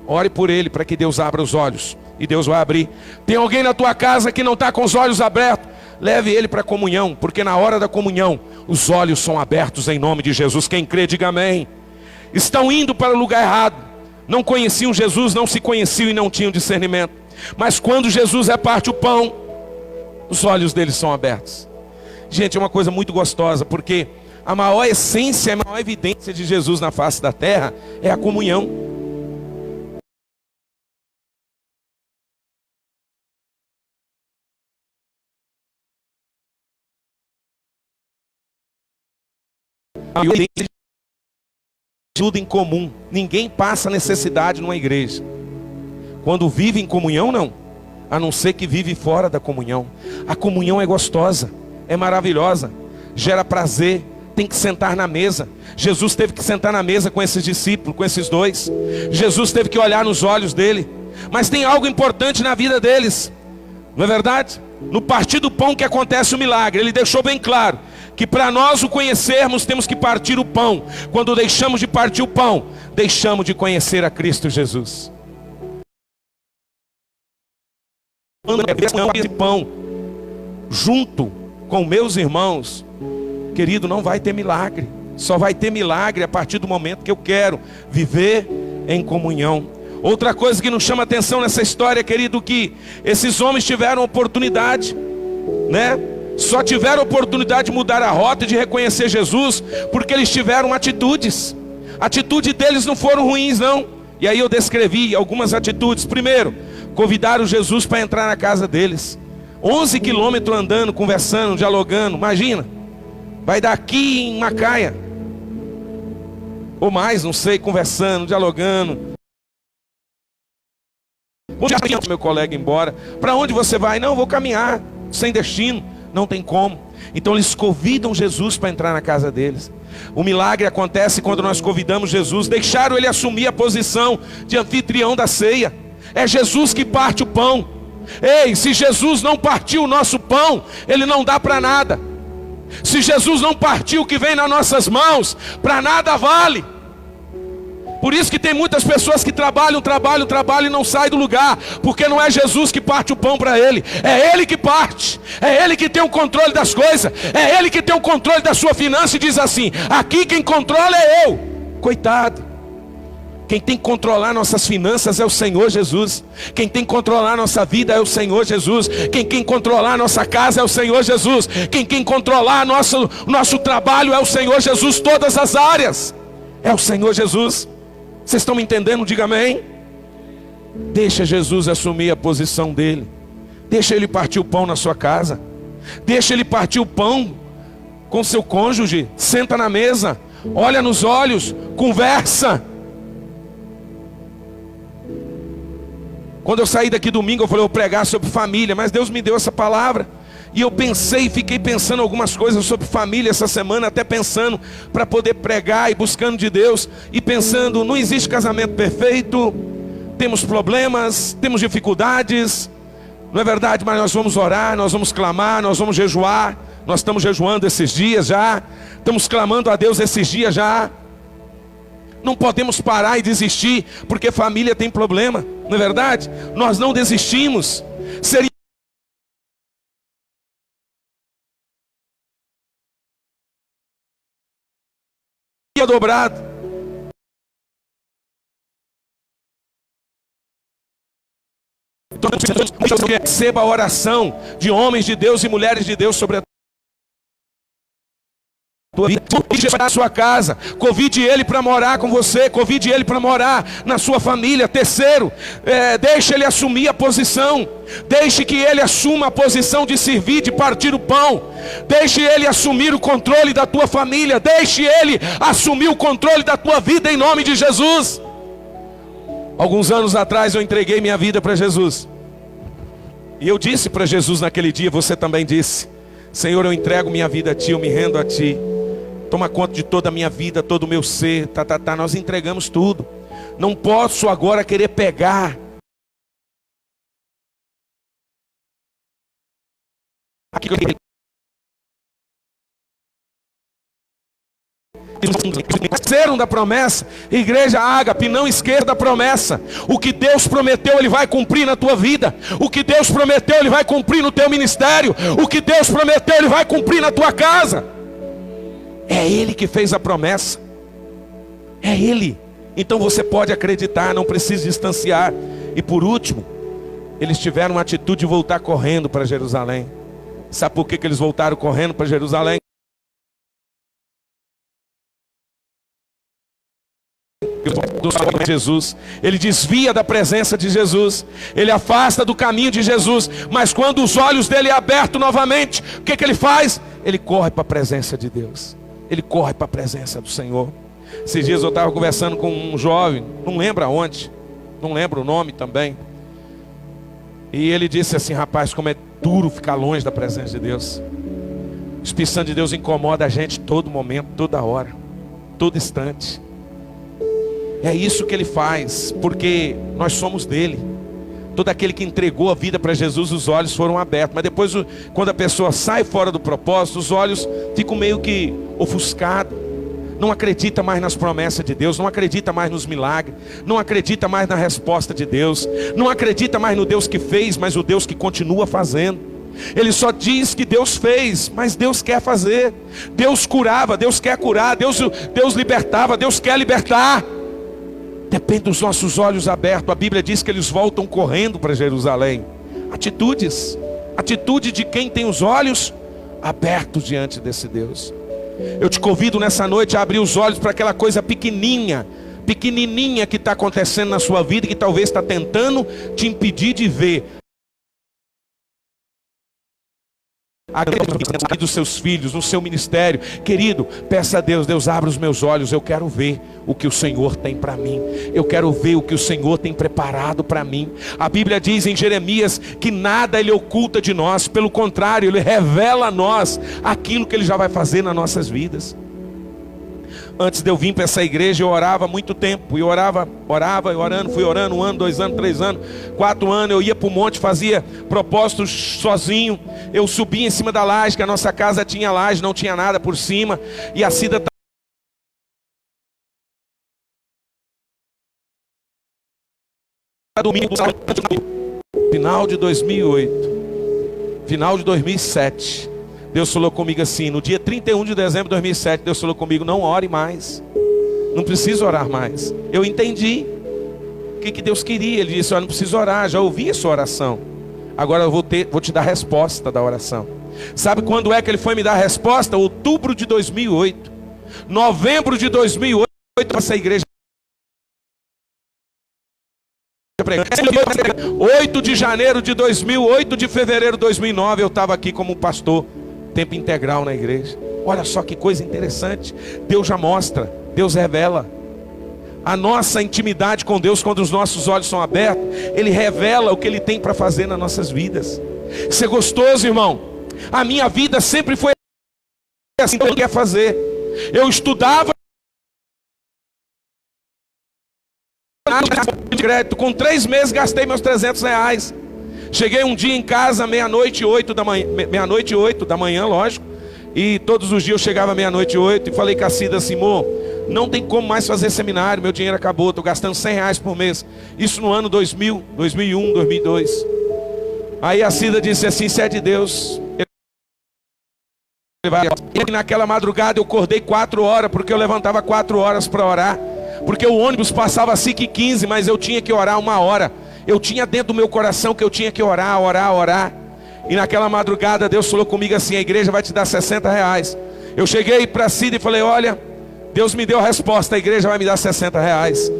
Ore por ele, para que Deus abra os olhos, e Deus vai abrir. Tem alguém na tua casa que não está com os olhos abertos? Leve ele para a comunhão, porque na hora da comunhão os olhos são abertos em nome de Jesus. Quem crê, diga amém. Estão indo para o lugar errado. Não conheciam Jesus, não se conheciam e não tinham discernimento. Mas quando Jesus reparte o pão, os olhos deles são abertos. Gente, é uma coisa muito gostosa, porque a maior essência, a maior evidência de Jesus na face da terra é a comunhão. Ajuda em comum. Ninguém passa necessidade numa igreja. Quando vive em comunhão, não. A não ser que vive fora da comunhão. A comunhão é gostosa, é maravilhosa, gera prazer. Tem que sentar na mesa. Jesus teve que sentar na mesa com esses discípulos, com esses dois. Jesus teve que olhar nos olhos dele. Mas tem algo importante na vida deles, não é verdade? No partir do pão que acontece o milagre. Ele deixou bem claro que para nós o conhecermos temos que partir o pão. Quando deixamos de partir o pão, deixamos de conhecer a Cristo Jesus. Esse pão junto com meus irmãos, querido, não vai ter milagre. Só vai ter milagre a partir do momento que eu quero viver em comunhão. Outra coisa que nos chama atenção nessa história, querido, que esses homens tiveram oportunidade, né? Só tiveram oportunidade de mudar a rota e de reconhecer Jesus, porque eles tiveram atitudes. A atitude deles não foram ruins, não. E aí eu descrevi algumas atitudes. Primeiro, convidaram Jesus para entrar na casa deles. 11 quilômetros andando, conversando, dialogando. Imagina, vai daqui em Macaia, ou mais, não sei, conversando, dialogando. Vou chamar meu colega embora. Para onde você vai? Não, vou caminhar, sem destino. Não tem como. Então eles convidam Jesus para entrar na casa deles. O milagre acontece quando nós convidamos Jesus. Deixaram ele assumir a posição de anfitrião da ceia. É Jesus que parte o pão. Ei, se Jesus não partiu o nosso pão, ele não dá para nada. Se Jesus não partiu o que vem nas nossas mãos, para nada vale. Por isso que tem muitas pessoas que trabalham e não saem do lugar, porque não é Jesus que parte o pão para ele, é ele que parte, é ele que tem o controle das coisas, é ele que tem o controle da sua finança e diz assim: aqui quem controla é eu. Coitado, quem tem que controlar nossas finanças é o Senhor Jesus. Quem tem que controlar nossa vida é o Senhor Jesus. Quem tem que controlar nossa casa é o Senhor Jesus. Quem tem que controlar nosso trabalho é o Senhor Jesus. Todas as áreas é o Senhor Jesus. Vocês estão me entendendo? Diga amém. Deixa Jesus assumir a posição dele. Deixa ele partir o pão na sua casa. Deixa ele partir o pão com seu cônjuge. Senta na mesa, olha nos olhos, conversa. Quando eu saí daqui domingo, eu falei, eu vou pregar sobre família, mas Deus me deu essa palavra. E eu pensei, fiquei pensando algumas coisas sobre família essa semana, até pensando para poder pregar e buscando de Deus. E pensando, não existe casamento perfeito, temos problemas, temos dificuldades, não é verdade? Mas nós vamos orar, nós vamos clamar, nós vamos jejuar. Nós estamos jejuando esses dias já, estamos clamando a Deus esses dias já. Não podemos parar e desistir, porque família tem problema, não é verdade? Nós não desistimos. Seria dobrado. Então, receba a oração de homens de Deus e mulheres de Deus sobre a tua vida. Convide para a sua casa, convide ele para morar com você, convide ele para morar na sua família. Terceiro, deixe ele assumir a posição. Deixe que ele assuma a posição de servir, de partir o pão. Deixe ele assumir o controle da tua família. Deixe ele assumir o controle da tua vida em nome de Jesus. Alguns anos atrás eu entreguei minha vida para Jesus. E eu disse para Jesus naquele dia, você também disse: Senhor, eu entrego minha vida a Ti, eu me rendo a Ti. Toma conta de toda a minha vida, todo o meu ser, nós entregamos tudo. Não posso agora querer pegar esqueceram da promessa. Igreja Ágape, não esqueça da promessa. O que Deus prometeu, Ele vai cumprir na tua vida. O que Deus prometeu, Ele vai cumprir no teu ministério. O que Deus prometeu, Ele vai cumprir na tua casa. É Ele que fez a promessa. É Ele. Então você pode acreditar, não precisa distanciar. E por último, eles tiveram uma atitude de voltar correndo para Jerusalém. Sabe por que eles voltaram correndo para Jerusalém? Jesus, ele desvia da presença de Jesus, ele afasta do caminho de Jesus, mas quando os olhos dele é abertos novamente, o que ele faz? Ele corre para a presença de Deus. ele corre para a presença do Senhor. Esses dias eu estava conversando com um jovem, não lembro aonde, não lembro o nome também. E ele disse assim: rapaz, como é duro ficar longe da presença de Deus. O Espírito Santo de Deus incomoda a gente todo momento, toda hora, todo instante. É isso que ele faz, porque nós somos dele. Todo aquele que entregou a vida para Jesus, os olhos foram abertos. Mas depois, quando a pessoa sai fora do propósito, os olhos ficam meio que ofuscados. Não acredita mais nas promessas de Deus, não acredita mais nos milagres, não acredita mais na resposta de Deus, não acredita mais no Deus que fez, mas o Deus que continua fazendo. Ele só diz que Deus fez, mas Deus quer fazer. Deus curava, Deus quer curar. Deus libertava, Deus quer libertar. Depende dos nossos olhos abertos. A Bíblia diz que eles voltam correndo para Jerusalém. Atitude de quem tem os olhos abertos diante desse Deus. Eu te convido nessa noite a abrir os olhos para aquela coisa pequenininha que está acontecendo na sua vida, que talvez está tentando te impedir de ver a vida dos seus filhos, no seu ministério. Querido, peça a Deus: Deus, abre os meus olhos, eu quero ver o que o Senhor tem para mim, eu quero ver o que o Senhor tem preparado para mim. A Bíblia diz em Jeremias que nada Ele oculta de nós, pelo contrário, Ele revela a nós aquilo que Ele já vai fazer nas nossas vidas. Antes de eu vir para essa igreja, eu orava muito tempo. E orava, orando, fui orando 1 ano, 2 anos, 3 anos, 4 anos. Eu ia para o monte, fazia propósitos sozinho. Eu subia em cima da laje, que a nossa casa tinha laje, não tinha nada por cima. E a Cida domingo, final de 2008, final de 2007. Deus falou comigo assim, no dia 31 de dezembro de 2007, Deus falou comigo: não ore mais, não precisa orar mais. Eu entendi o que Deus queria. Ele disse: eu não preciso orar, já ouvi a sua oração, agora eu vou te dar a resposta da oração. Sabe quando é que Ele foi me dar a resposta? Outubro de 2008, novembro de 2008, essa igreja 8 de janeiro de 2000, 8 de fevereiro de 2009, eu estava aqui como pastor tempo integral na igreja. Olha só que coisa interessante. Deus já mostra, Deus revela a nossa intimidade com Deus. Quando os nossos olhos são abertos, Ele revela o que Ele tem para fazer nas nossas vidas. Isso é gostoso, irmão. A minha vida sempre foi assim que Ele quer fazer. Eu estudava de crédito, com 3 meses gastei meus R$300. Cheguei um dia em casa, meia-noite e 8 da manhã, lógico. E todos os dias eu chegava meia-noite e 8 e falei com a Cida assim: amor, não tem como mais fazer seminário, meu dinheiro acabou, estou gastando R$100 por mês. Isso no ano 2000, 2001, 2002. Aí a Cida disse assim: se é de Deus, e naquela madrugada eu acordei 4 horas, porque eu levantava 4 horas para orar. Porque o ônibus passava às 5h15, mas eu tinha que orar 1 hora. Eu tinha dentro do meu coração que eu tinha que orar. E naquela madrugada Deus falou comigo assim: a igreja vai te dar R$60. Eu cheguei para a Cida e falei: olha, Deus me deu a resposta, a igreja vai me dar R$60.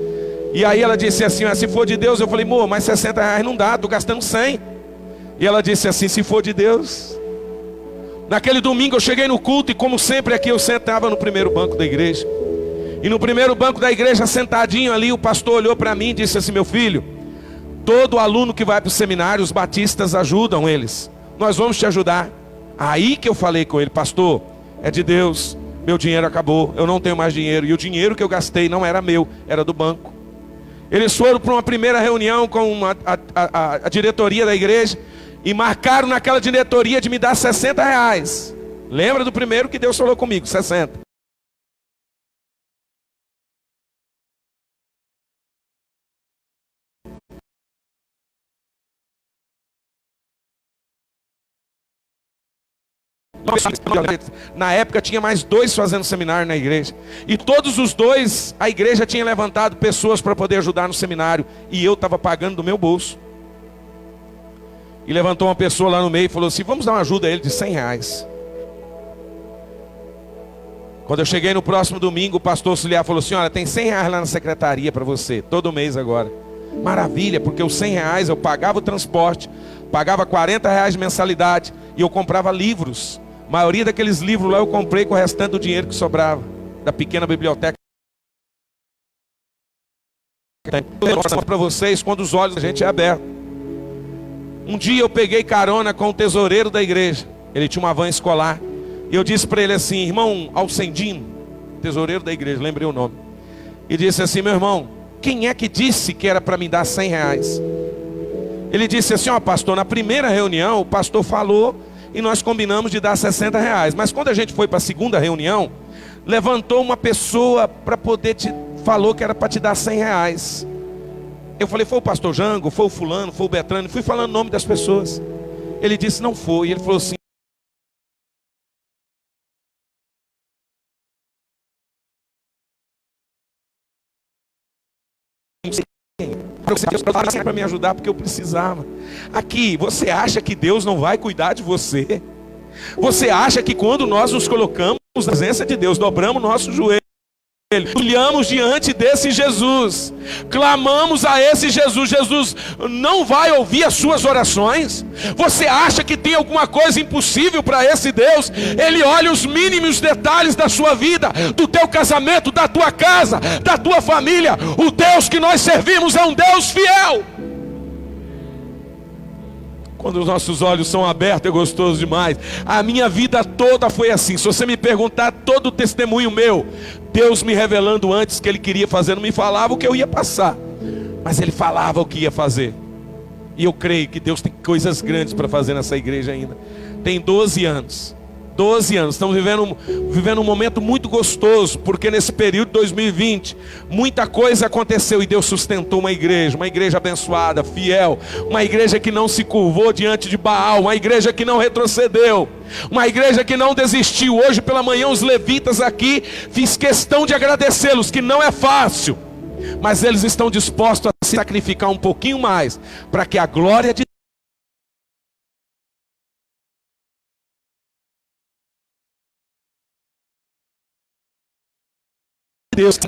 E aí ela disse assim: se for de Deus. Eu falei: amor, mas R$60 não dá, estou gastando 100. E ela disse assim: se for de Deus. Naquele domingo eu cheguei no culto e, como sempre aqui, eu sentava no primeiro banco da igreja. E no primeiro banco da igreja, sentadinho ali, o pastor olhou para mim e disse assim: meu filho, todo aluno que vai para o seminário, os batistas ajudam eles, nós vamos te ajudar. Aí que eu falei com ele: pastor, é de Deus, meu dinheiro acabou, eu não tenho mais dinheiro. E o dinheiro que eu gastei não era meu, era do banco. Eles foram para uma primeira reunião com a diretoria da igreja e marcaram naquela diretoria de me dar R$60. Lembra do primeiro que Deus falou comigo? 60. Na época tinha mais 2 fazendo seminário na igreja. E todos os 2, a igreja tinha levantado pessoas para poder ajudar no seminário. E eu estava pagando do meu bolso. E levantou uma pessoa lá no meio e falou assim: vamos dar uma ajuda a ele de R$100. Quando eu cheguei no próximo domingo, o pastor auxiliar falou assim: olha, tem R$100 lá na secretaria para você, todo mês agora. Maravilha, porque os R$100 eu pagava o transporte, pagava R$40 de mensalidade e eu comprava livros A maioria daqueles livros lá eu comprei com o restante do dinheiro que sobrava da pequena biblioteca. Eu mostro para vocês quando os olhos da gente é aberto. Um dia eu peguei carona com o tesoureiro da igreja. Ele tinha uma van escolar. E eu disse para ele assim: irmão Alcendino, tesoureiro da igreja, lembrei o nome. E disse assim: meu irmão, quem é que disse que era para me dar 100 reais? Ele disse assim: ó pastor, na primeira reunião o pastor falou e nós combinamos de dar 60 reais. Mas quando a gente foi para a segunda reunião, levantou uma pessoa para poder falou que era para te dar 100 reais. Eu falei: foi o pastor Jango, foi o fulano, foi o Betrano. Fui falando o nome das pessoas. Ele disse: não foi. Ele falou assim: para me ajudar porque eu precisava. Aqui, você acha que Deus não vai cuidar de você? Você acha que quando nós nos colocamos na presença de Deus, dobramos nosso joelho, olhamos diante desse Jesus, clamamos a esse Jesus, Jesus não vai ouvir as suas orações? Você acha que tem alguma coisa impossível para esse Deus? Ele olha os mínimos detalhes da sua vida, do teu casamento, da tua casa, da tua família. O Deus que nós servimos é um Deus fiel. Quando os nossos olhos são abertos é gostoso demais. A minha vida toda foi assim. Se você me perguntar todo o testemunho meu, Deus me revelando antes que Ele queria fazer, não me falava o que eu ia passar, mas Ele falava o que ia fazer. E eu creio que Deus tem coisas grandes para fazer nessa igreja ainda. Tem 12 anos. 12 anos, estamos vivendo um momento muito gostoso, porque nesse período de 2020, muita coisa aconteceu e Deus sustentou uma igreja abençoada, fiel, uma igreja que não se curvou diante de Baal, uma igreja que não retrocedeu, uma igreja que não desistiu. Hoje pela manhã os levitas aqui, fiz questão de agradecê-los, que não é fácil, mas eles estão dispostos a se sacrificar um pouquinho mais, para que a glória de Deus.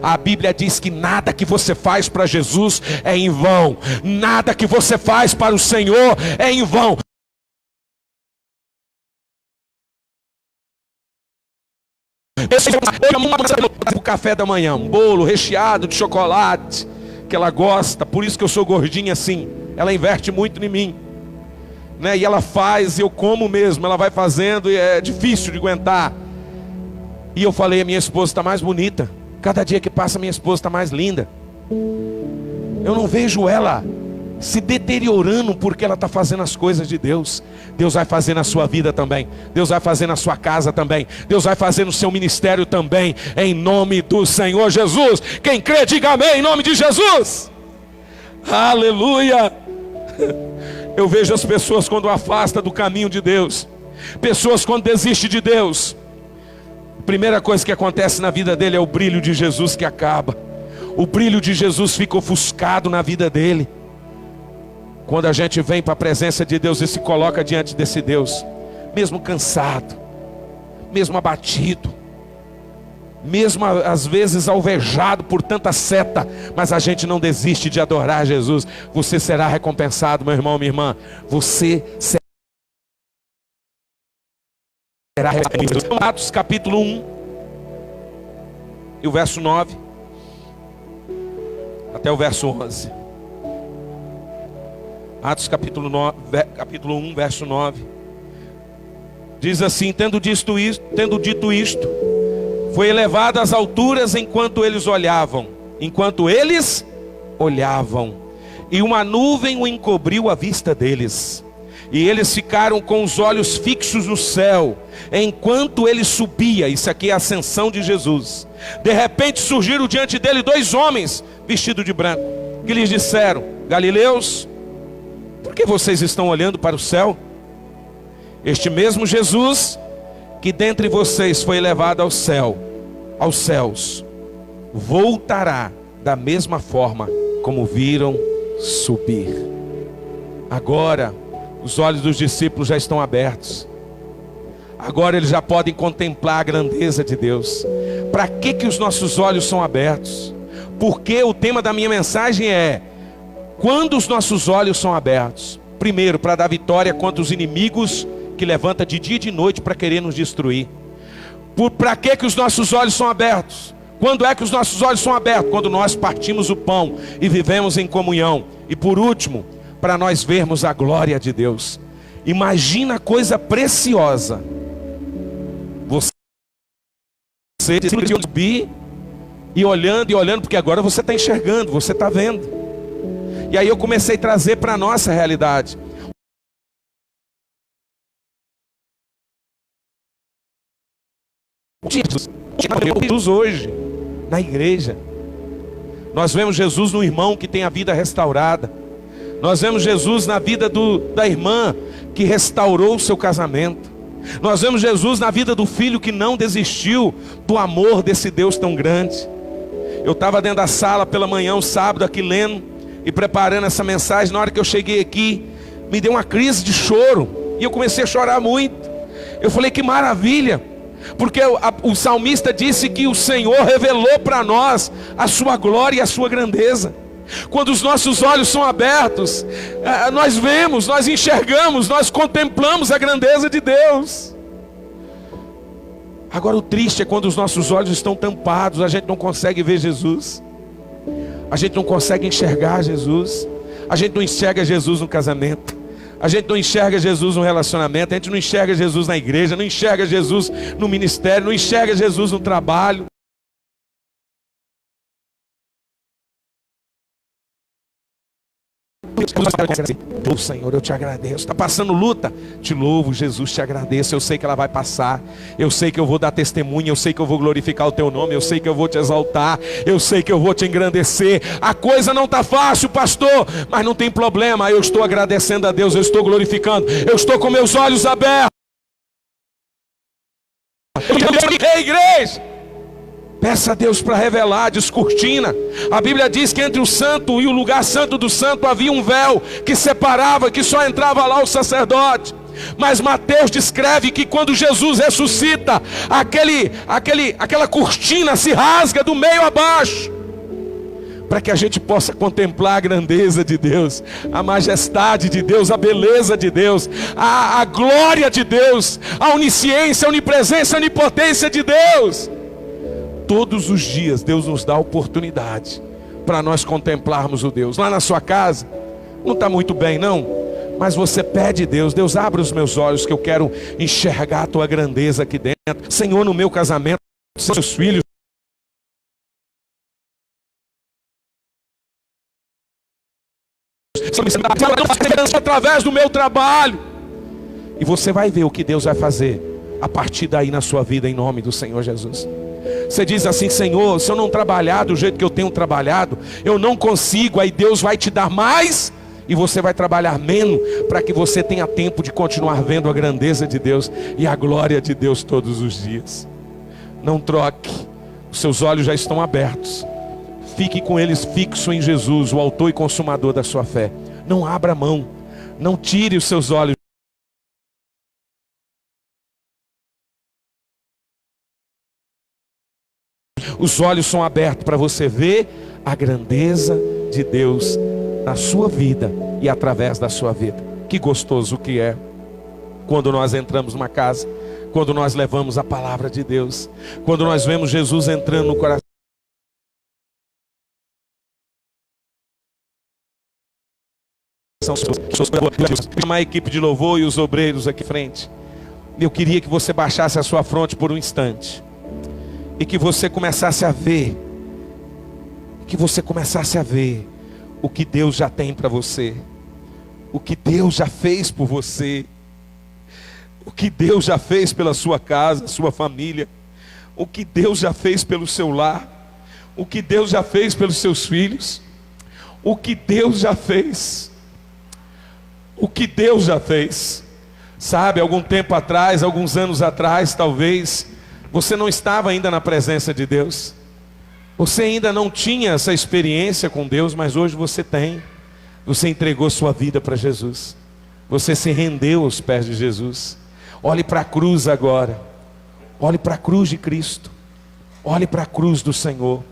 A Bíblia diz que nada que você faz para Jesus é em vão. Nada que você faz para o Senhor é em vão. O café da manhã, um bolo recheado de chocolate que ela gosta, por isso que eu sou gordinha assim. Ela inverte muito em mim, né? E ela faz, eu como mesmo. Ela vai fazendo e é difícil de aguentar. E eu falei: a minha esposa está mais bonita. Cada dia que passa, minha esposa está mais linda. Eu não vejo ela se deteriorando porque ela está fazendo as coisas de Deus. Deus vai fazer na sua vida também. Deus vai fazer na sua casa também. Deus vai fazer no seu ministério também. Em nome do Senhor Jesus. Quem crê, diga amém em nome de Jesus. Aleluia. Eu vejo as pessoas quando afastam do caminho de Deus. Pessoas quando desistem de Deus. A primeira coisa que acontece na vida dele é o brilho de Jesus que acaba. O brilho de Jesus fica ofuscado na vida dele. Quando a gente vem para a presença de Deus e se coloca diante desse Deus, mesmo cansado, mesmo abatido, mesmo às vezes alvejado por tanta seta, mas a gente não desiste de adorar Jesus. Você será recompensado, meu irmão, minha irmã. Você será. Atos capítulo 1 e o verso 9 até o verso 11. Atos capítulo 1 verso 9 diz assim: tendo dito isto, foi elevado às alturas enquanto eles olhavam, e uma nuvem o encobriu a vista deles. E eles ficaram com os olhos fixos no céu, enquanto ele subia. Isso aqui é a ascensão de Jesus. De repente surgiram diante dele 2 homens, vestidos de branco, que lhes disseram: Galileus, por que vocês estão olhando para o céu? Este mesmo Jesus, que dentre vocês foi elevado ao céu, aos céus, voltará da mesma forma como viram subir. Agora os olhos dos discípulos já estão abertos. Agora eles já podem contemplar a grandeza de Deus. Para que os nossos olhos são abertos? Porque o tema da minha mensagem é: quando os nossos olhos são abertos? Primeiro, para dar vitória contra os inimigos que levanta de dia e de noite para querer nos destruir. Para que os nossos olhos são abertos? Quando é que os nossos olhos são abertos? Quando nós partimos o pão e vivemos em comunhão. E por último, para nós vermos a glória de Deus. Imagina coisa preciosa. Você subir e olhando, porque agora você está enxergando, você está vendo. E aí eu comecei a trazer para a nossa realidade. Jesus hoje, na igreja, nós vemos Jesus no irmão que tem a vida restaurada. Nós vemos Jesus na vida da irmã que restaurou o seu casamento. Nós vemos Jesus na vida do filho que não desistiu do amor desse Deus tão grande. Eu estava dentro da sala pela manhã, um sábado, aqui lendo e preparando essa mensagem. Na hora que eu cheguei aqui, me deu uma crise de choro. E eu comecei a chorar muito. Eu falei, que maravilha. Porque o salmista disse que o Senhor revelou para nós a sua glória e a sua grandeza. Quando os nossos olhos são abertos, nós vemos, nós enxergamos, nós contemplamos a grandeza de Deus. Agora o triste é quando os nossos olhos estão tampados, a gente não consegue ver Jesus, a gente não consegue enxergar Jesus, a gente não enxerga Jesus no casamento, a gente não enxerga Jesus no relacionamento, a gente não enxerga Jesus na igreja, não enxerga Jesus no ministério, não enxerga Jesus no trabalho. Oh Senhor, eu te agradeço. Está passando luta? Te louvo, Jesus, te agradeço. Eu sei que ela vai passar. Eu sei que eu vou dar testemunho. Eu sei que eu vou glorificar o teu nome. Eu sei que eu vou te exaltar. Eu sei que eu vou te engrandecer. A coisa não está fácil, pastor, mas não tem problema. Eu estou agradecendo a Deus. Eu estou glorificando. Eu estou com meus olhos abertos. Ei, igreja, peça a Deus para revelar, descortina. A Bíblia diz que entre o santo e o lugar santo do santo havia um véu que separava, que só entrava lá o sacerdote. Mas Mateus descreve que quando Jesus ressuscita, aquela cortina se rasga do meio a baixo, para que a gente possa contemplar a grandeza de Deus, a majestade de Deus, a beleza de Deus, a glória de Deus, a onisciência, a onipresença, a onipotência de Deus. Todos os dias Deus nos dá oportunidade para nós contemplarmos o Deus. Lá na sua casa, não está muito bem não, mas você pede a Deus, Deus abre os meus olhos que eu quero enxergar a tua grandeza aqui dentro. Senhor, no meu casamento, seus filhos, através do meu trabalho. E você vai ver o que Deus vai fazer a partir daí na sua vida, em nome do Senhor Jesus. Você diz assim, Senhor, se eu não trabalhar do jeito que eu tenho trabalhado, eu não consigo. Aí Deus vai te dar mais e você vai trabalhar menos, para que você tenha tempo de continuar vendo a grandeza de Deus e a glória de Deus todos os dias. Não troque, os seus olhos já estão abertos. Fique com eles fixo em Jesus, o autor e consumador da sua fé. Não abra mão, não tire os seus olhos. Os olhos são abertos para você ver a grandeza de Deus na sua vida e através da sua vida. Que gostoso que é quando nós entramos numa casa, quando nós levamos a palavra de Deus, quando nós vemos Jesus entrando no coração. Chamar a equipe de louvor e os obreiros aqui frente. Eu queria que você baixasse a sua fronte por um instante e que você começasse a ver, o que Deus já tem para você, o que Deus já fez por você, o que Deus já fez pela sua casa, sua família, o que Deus já fez pelo seu lar, o que Deus já fez pelos seus filhos, o que Deus já fez. O que Deus já fez. Sabe, algum tempo atrás, alguns anos atrás, talvez você não estava ainda na presença de Deus, você ainda não tinha essa experiência com Deus, mas hoje você tem. Você entregou sua vida para Jesus, você se rendeu aos pés de Jesus. Olhe para a cruz agora, olhe para a cruz de Cristo, olhe para a cruz do Senhor,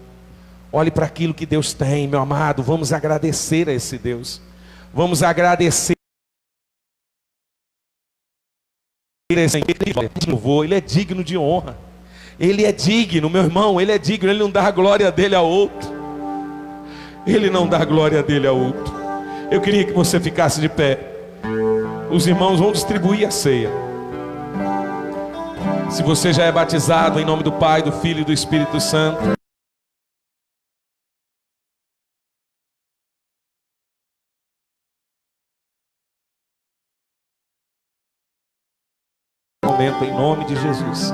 olhe para aquilo que Deus tem. Meu amado, vamos agradecer a esse Deus, vamos agradecer Ele é digno de honra. Ele é digno, meu irmão, ele é digno. Ele não dá a glória dele a outro. Ele não dá a glória dele a outro. Eu queria que você ficasse de pé. Os irmãos vão distribuir a ceia. Se você já é batizado em nome do Pai, do Filho e do Espírito Santo, em nome de Jesus,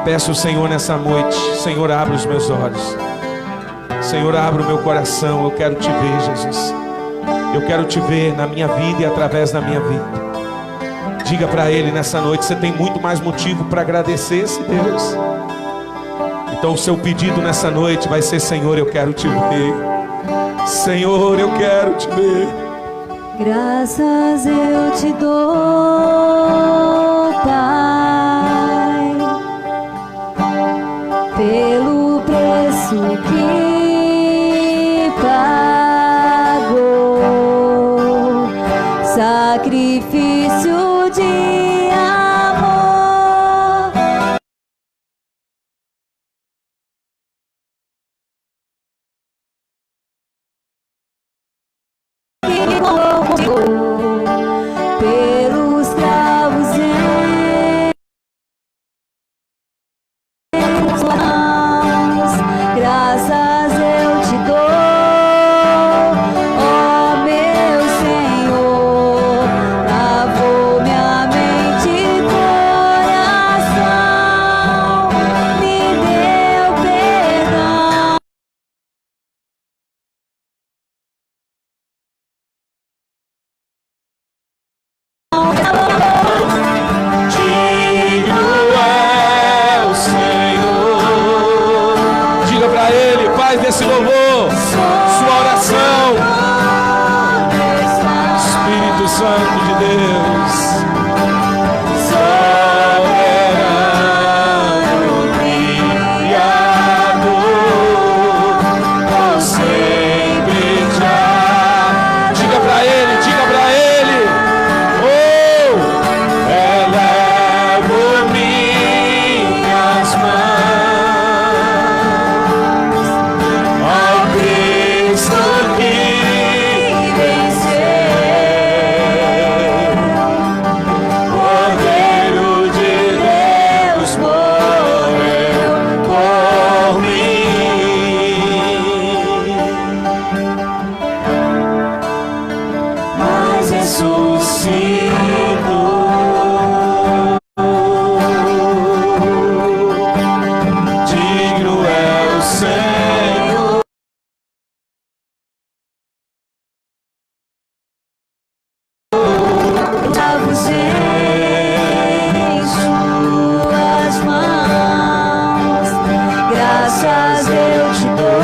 peço ao Senhor nessa noite: Senhor, abre os meus olhos, Senhor, abre o meu coração. Eu quero te ver, Jesus. Eu quero te ver na minha vida e através da minha vida. Diga para Ele nessa noite: você tem muito mais motivo para agradecer esse Deus. Então o seu pedido nessa noite vai ser: Senhor, eu quero te ver. Senhor, eu quero te ver. Graças eu te dou, Pai, pelo preço que pagou, sacrifício de amor. Pelos cravos em suas mãos, graças eu te dou, ó meu Senhor. Lavou minha mente e coração, me deu perdão. Digno é o Senhor. Diga para Ele, Pai, desse louvor, sua oração. Espírito Santo de Deus, soberano Criador, por sempre já. Diga para Ele, diga para Ele. Oh, elevo minhas mãos ao Cristo que venceu, Cordeiro de Deus morreu por mim, mas ressuscitou. Digno é o Senhor. Cravos em suas mãos, graças eu te dou,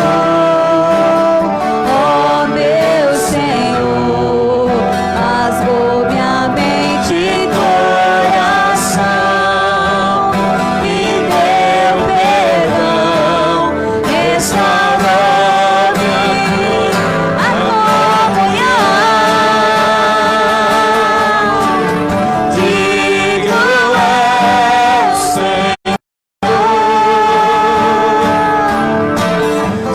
ó meu Senhor. Rasgou minha mente e coração, me deu perdão, restaurou-me a comunhão. Digno é o Senhor.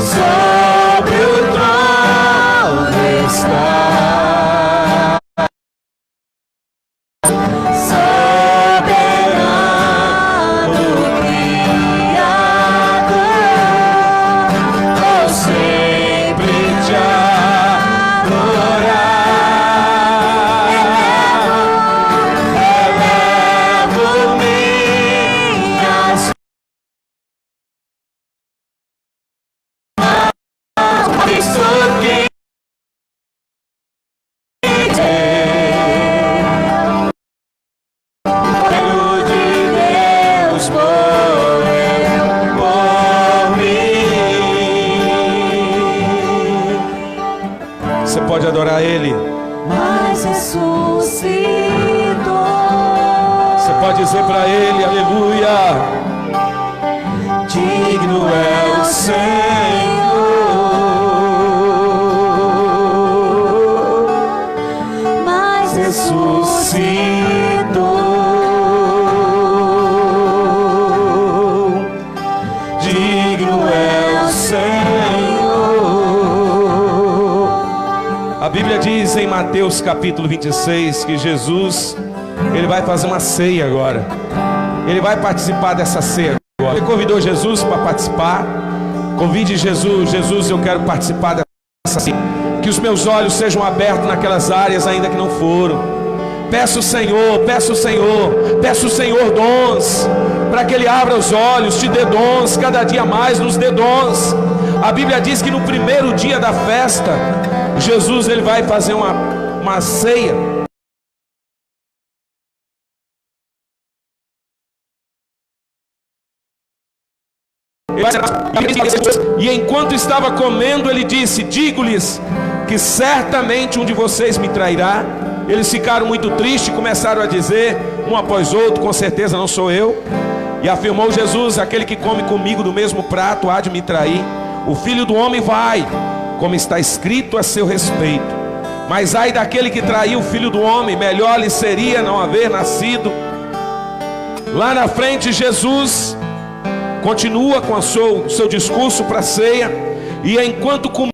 Sobre o trono está. Soberano Criador, por sempre te adorar. Elevo minhas mãos, Cristo que Filho de Deus morreu por mim. Você pode adorar Ele. Mas ressuscitou. Você pode dizer para Ele, aleluia. Digno é o Senhor, Mas ressuscitou. diz em Mateus capítulo 26 que Jesus, ele vai fazer uma ceia agora. Ele vai participar dessa ceia agora. Ele convidou Jesus para participar. Convide Jesus. Jesus, eu quero participar dessa ceia. Que os meus olhos sejam abertos naquelas áreas ainda que não foram. Peço o Senhor, peço o Senhor, peço o Senhor dons, para que Ele abra os olhos, te dê dons, cada dia mais nos dê dons. A Bíblia diz que no primeiro dia da festa, Jesus ele vai fazer uma ceia. E enquanto estava comendo, ele disse: digo-lhes que certamente um de vocês me trairá. Eles ficaram muito tristes, começaram a dizer um após outro: com certeza não sou eu. E afirmou Jesus: aquele que come comigo do mesmo prato há de me trair. O Filho do Homem vai, como está escrito a seu respeito. Mas ai daquele que traiu o Filho do Homem, melhor lhe seria não haver nascido. Lá na frente, Jesus continua com o seu discurso para a ceia. E enquanto comia,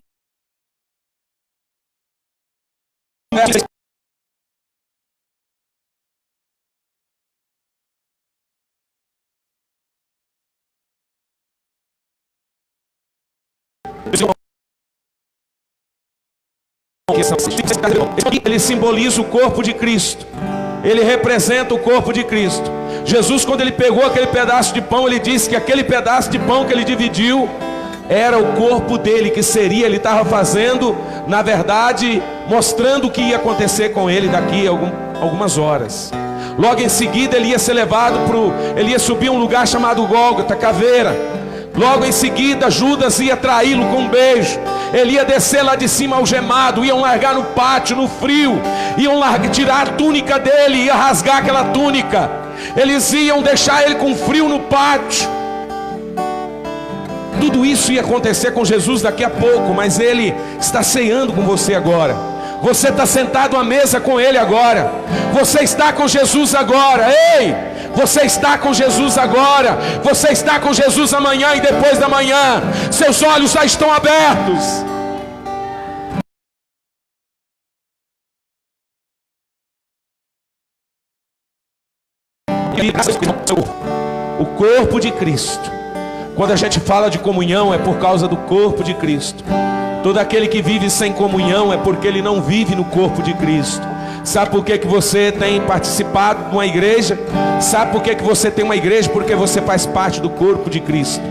ele simboliza o corpo de Cristo. Ele representa o corpo de Cristo. Jesus, quando ele pegou aquele pedaço de pão, ele disse que aquele pedaço de pão que ele dividiu era o corpo dele, que seria, ele estava fazendo, na verdade, mostrando o que ia acontecer com ele daqui a algumas horas. Logo em seguida ele ia ser levado ele ia subir a um lugar chamado Gólgota, caveira. Logo em seguida Judas ia traí-lo com um beijo. Ele ia descer lá de cima algemado. Iam largar no pátio, no frio. Iam tirar a túnica dele, ia rasgar aquela túnica. Eles iam deixar ele com frio no pátio. Tudo isso ia acontecer com Jesus daqui a pouco. Mas ele está ceando com você agora. Você está sentado à mesa com ele agora. Você está com Jesus agora. Ei! Você está com Jesus agora. Você está com Jesus amanhã e depois da manhã. Seus olhos já estão abertos. O corpo de Cristo. Quando a gente fala de comunhão, é por causa do corpo de Cristo. Todo aquele que vive sem comunhão é porque ele não vive no corpo de Cristo. Sabe por que você tem participado de uma igreja? Sabe por que você tem uma igreja? Porque você faz parte do corpo de Cristo.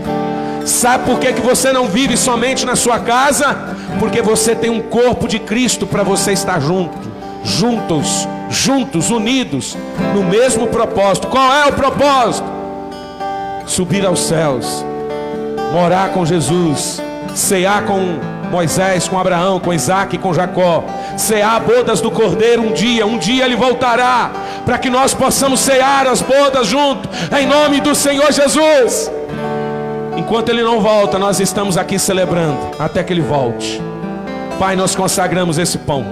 Sabe por que você não vive somente na sua casa? Porque você tem um corpo de Cristo para você estar juntos, unidos, no mesmo propósito. Qual é o propósito? Subir aos céus, morar com Jesus, cear com Moisés, com Abraão, com Isaac e com Jacó, cear bodas do Cordeiro um dia ele voltará, para que nós possamos cear as bodas junto, em nome do Senhor Jesus. Enquanto ele não volta, nós estamos aqui celebrando, até que ele volte. Pai, nós consagramos esse pão,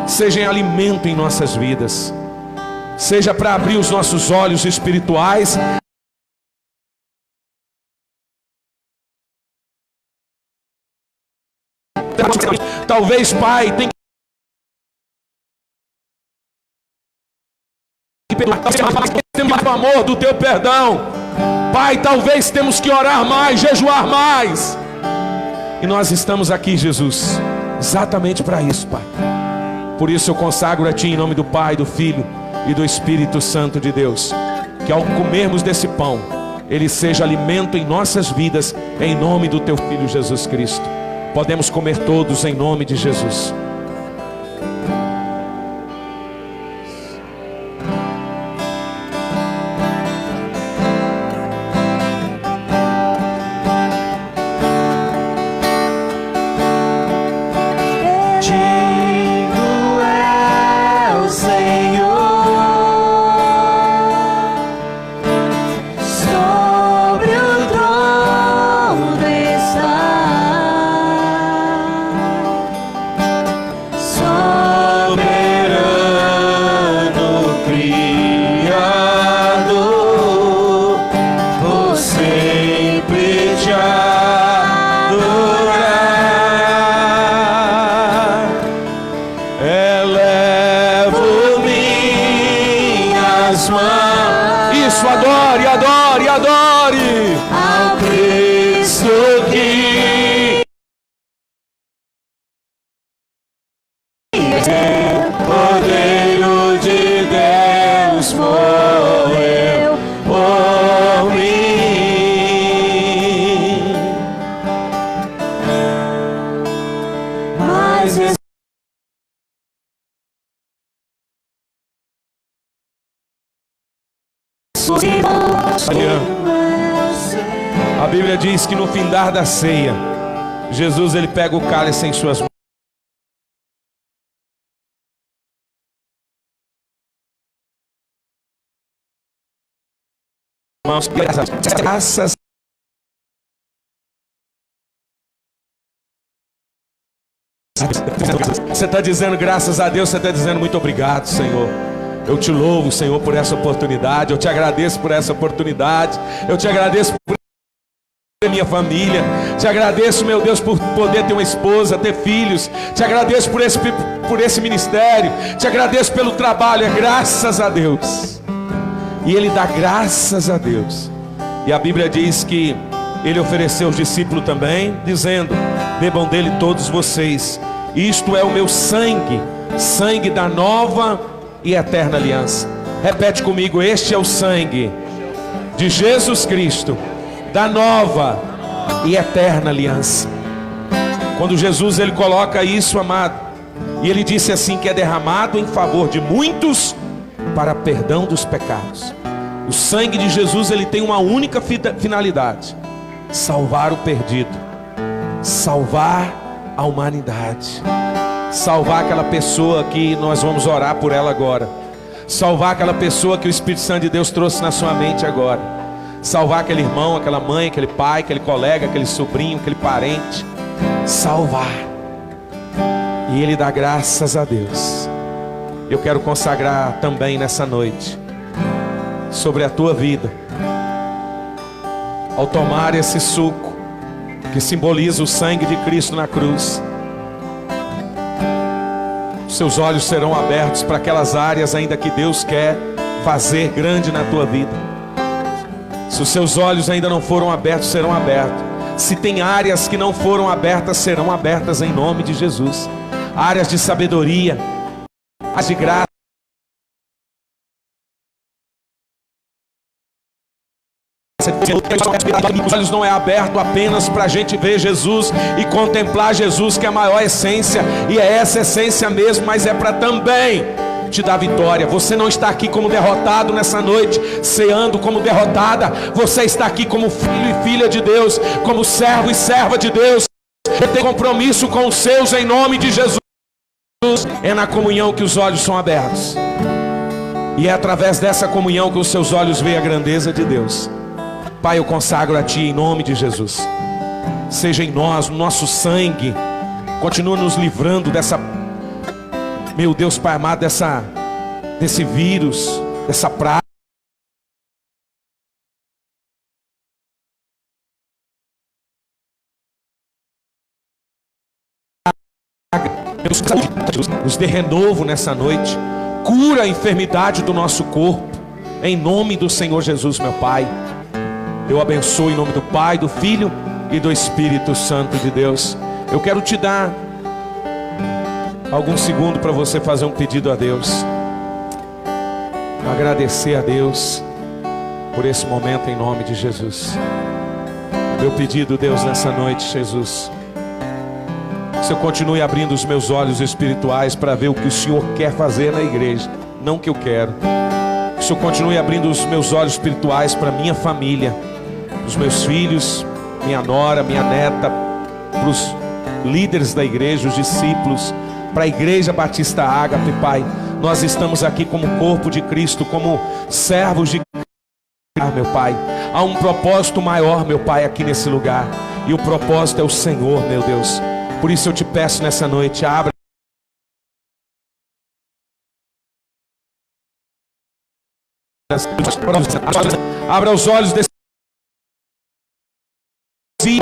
seja em alimento em nossas vidas, seja para abrir os nossos olhos espirituais. Talvez, Pai, tem que temos o amor do teu perdão. Pai, talvez temos que orar mais, jejuar mais. E nós estamos aqui, Jesus, exatamente para isso, Pai. Por isso eu consagro a Ti em nome do Pai, do Filho e do Espírito Santo de Deus. Que ao comermos desse pão, ele seja alimento em nossas vidas, em nome do Teu Filho Jesus Cristo. Podemos comer todos em nome de Jesus. tuas mãos. Isso, adore, adore, adore Ao Cristo que Cordeiro de Deus morreu por mim. mais A Bíblia diz que no findar da ceia, Jesus ele pega o cálice em suas mãos. Graças. Você está dizendo graças a Deus, você está dizendo muito obrigado, Senhor. Eu te louvo, Senhor, por essa oportunidade. Eu te agradeço por essa oportunidade. Eu te agradeço por minha família. Te agradeço, meu Deus, por poder ter uma esposa, ter filhos. Te agradeço por esse ministério. Te agradeço pelo trabalho. É graças a Deus. E ele dá graças a Deus. E a Bíblia diz que ele ofereceu aos discípulos também, dizendo: bebam dele todos vocês. Isto é o meu sangue, sangue da nova e eterna aliança. Repete comigo: este é o sangue de Jesus Cristo, da nova e eterna aliança. Quando Jesus ele coloca isso, amado, e ele disse assim, que é derramado em favor de muitos para perdão dos pecados. O sangue de Jesus ele tem uma única finalidade: salvar o perdido, salvar a humanidade, salvar aquela pessoa que nós vamos orar por ela agora, salvar aquela pessoa que o Espírito Santo de Deus trouxe na sua mente agora, salvar aquele irmão, aquela mãe, aquele pai, aquele colega, aquele sobrinho, aquele parente, salvar. E ele dá graças a Deus. Eu quero consagrar também nessa noite sobre a tua vida, ao tomar esse suco que simboliza o sangue de Cristo na cruz, os seus olhos serão abertos para aquelas áreas ainda que Deus quer fazer grande na tua vida. Se os seus olhos ainda não foram abertos, serão abertos. Se tem áreas que não foram abertas, serão abertas em nome de Jesus. Áreas de sabedoria, áreas de graça. Os olhos não é aberto apenas para a gente ver Jesus e contemplar Jesus, que é a maior essência, e é essa essência mesmo, mas é para também te dar vitória. Você não está aqui como derrotado nessa noite, ceando como derrotada. Você está aqui como filho e filha de Deus, como servo e serva de Deus. Eu tenho compromisso com os seus em nome de Jesus. É na comunhão que os olhos são abertos, e é através dessa comunhão que os seus olhos veem a grandeza de Deus. Pai, eu consagro a Ti em nome de Jesus. Seja em nós, no nosso sangue, continua nos livrando dessa, meu Deus Pai amado, desse vírus, dessa praga. Nos dê renovo nessa noite. Cura a enfermidade do nosso corpo, em nome do Senhor Jesus, meu Pai. Eu abençoo em nome do Pai, do Filho e do Espírito Santo de Deus. Eu quero te dar alguns segundos para você fazer um pedido a Deus, agradecer a Deus por esse momento em nome de Jesus. Meu pedido, Deus, nessa noite, Jesus, que o Senhor continue abrindo os meus olhos espirituais para ver o que o Senhor quer fazer na igreja, não o que eu quero. Que o Senhor continue abrindo os meus olhos espirituais para minha família, os meus filhos, minha nora, minha neta, para os líderes da igreja, os discípulos, para a igreja Batista Ágape, Pai. Nós estamos aqui como corpo de Cristo, como servos de Cristo, meu Pai. Há um propósito maior, meu Pai, aqui nesse lugar, e o propósito é o Senhor, meu Deus. Por isso eu te peço nessa noite, abra os olhos desse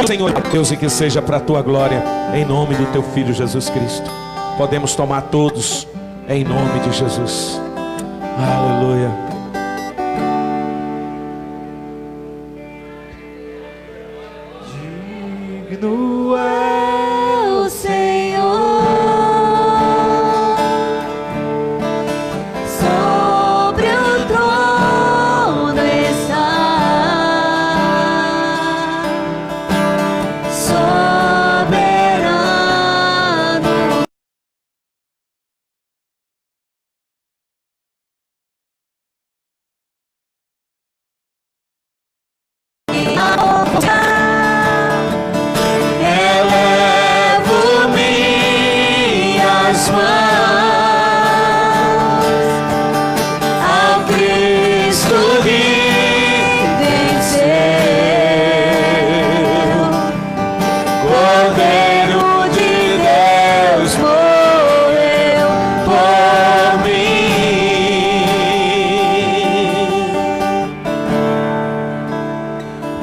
Senhor Deus, e que seja para a tua glória, em nome do teu Filho Jesus Cristo. Podemos tomar todos em nome de Jesus. Aleluia. digno é o Senhor. Sobre o trono está soberano. Elevo minhas mãos ao Cristo que venceu. Cordeiro de Deus morreu por mim,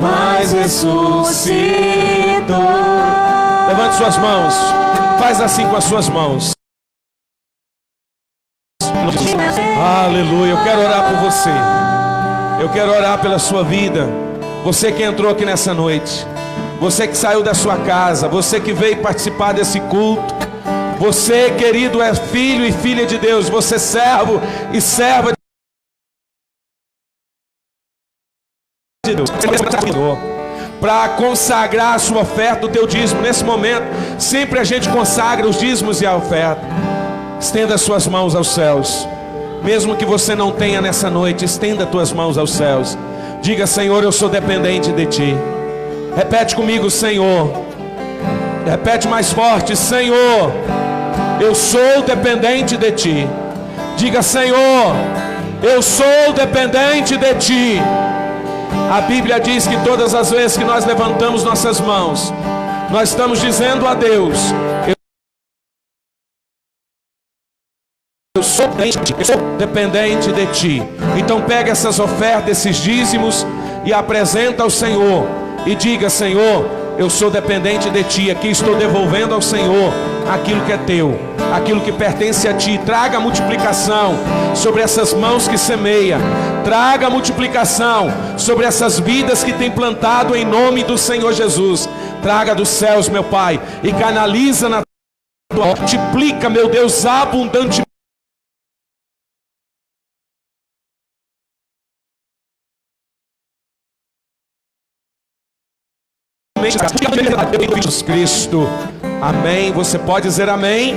mas ressuscitou. Levante suas mãos. Faz assim com as suas mãos. Aleluia. Eu quero orar por você. Eu quero orar pela sua vida. Você que entrou aqui nessa noite. Você que saiu da sua casa. Você que veio participar desse culto. Você, querido, é filho e filha de Deus. Você servo e serva de Deus. Para consagrar a sua oferta, o teu dízimo. Nesse momento, sempre a gente consagra os dízimos e a oferta. Estenda as suas mãos aos céus. Mesmo que você não tenha nessa noite, estenda as tuas mãos aos céus. Diga: Senhor, eu sou dependente de Ti. Repete comigo: Senhor. Repete mais forte: Senhor, eu sou dependente de Ti. Diga: Senhor, eu sou dependente de Ti. A Bíblia diz que todas as vezes que nós levantamos nossas mãos, nós estamos dizendo a Deus: eu sou dependente de Ti. Então pega essas ofertas, esses dízimos, e apresenta ao Senhor. E diga: Senhor, eu sou dependente de Ti. Aqui estou devolvendo ao Senhor aquilo que é Teu, aquilo que pertence a Ti. Traga a multiplicação sobre essas mãos que semeia. Traga a multiplicação sobre essas vidas que tem plantado em nome do Senhor Jesus. Traga dos céus, meu Pai, e canaliza na Tua. Multiplica, meu Deus, abundantemente. Jesus Cristo. Amém. Você pode dizer amém.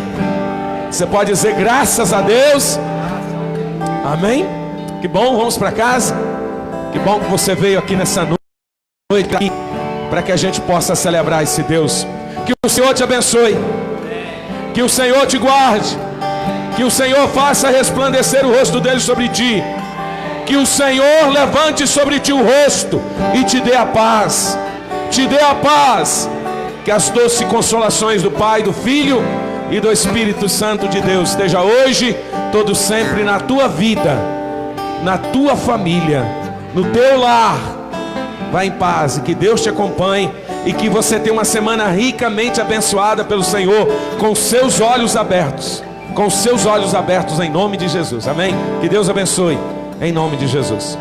Você pode dizer graças a Deus. Amém. Que bom, vamos para casa. Que bom que você veio aqui nessa noite para que a gente possa celebrar esse Deus. Que o Senhor te abençoe. Que o Senhor te guarde. Que o Senhor faça resplandecer o rosto dele sobre ti. Que o Senhor levante sobre ti o rosto e te dê a paz. Te dê a paz. Que as doces consolações do Pai, do Filho e do Espírito Santo de Deus esteja hoje, todo sempre na tua vida, na tua família, no teu lar. Vá em paz e que Deus te acompanhe. E que você tenha uma semana ricamente abençoada pelo Senhor, com seus olhos abertos. Com seus olhos abertos em nome de Jesus. Amém? Que Deus abençoe em nome de Jesus.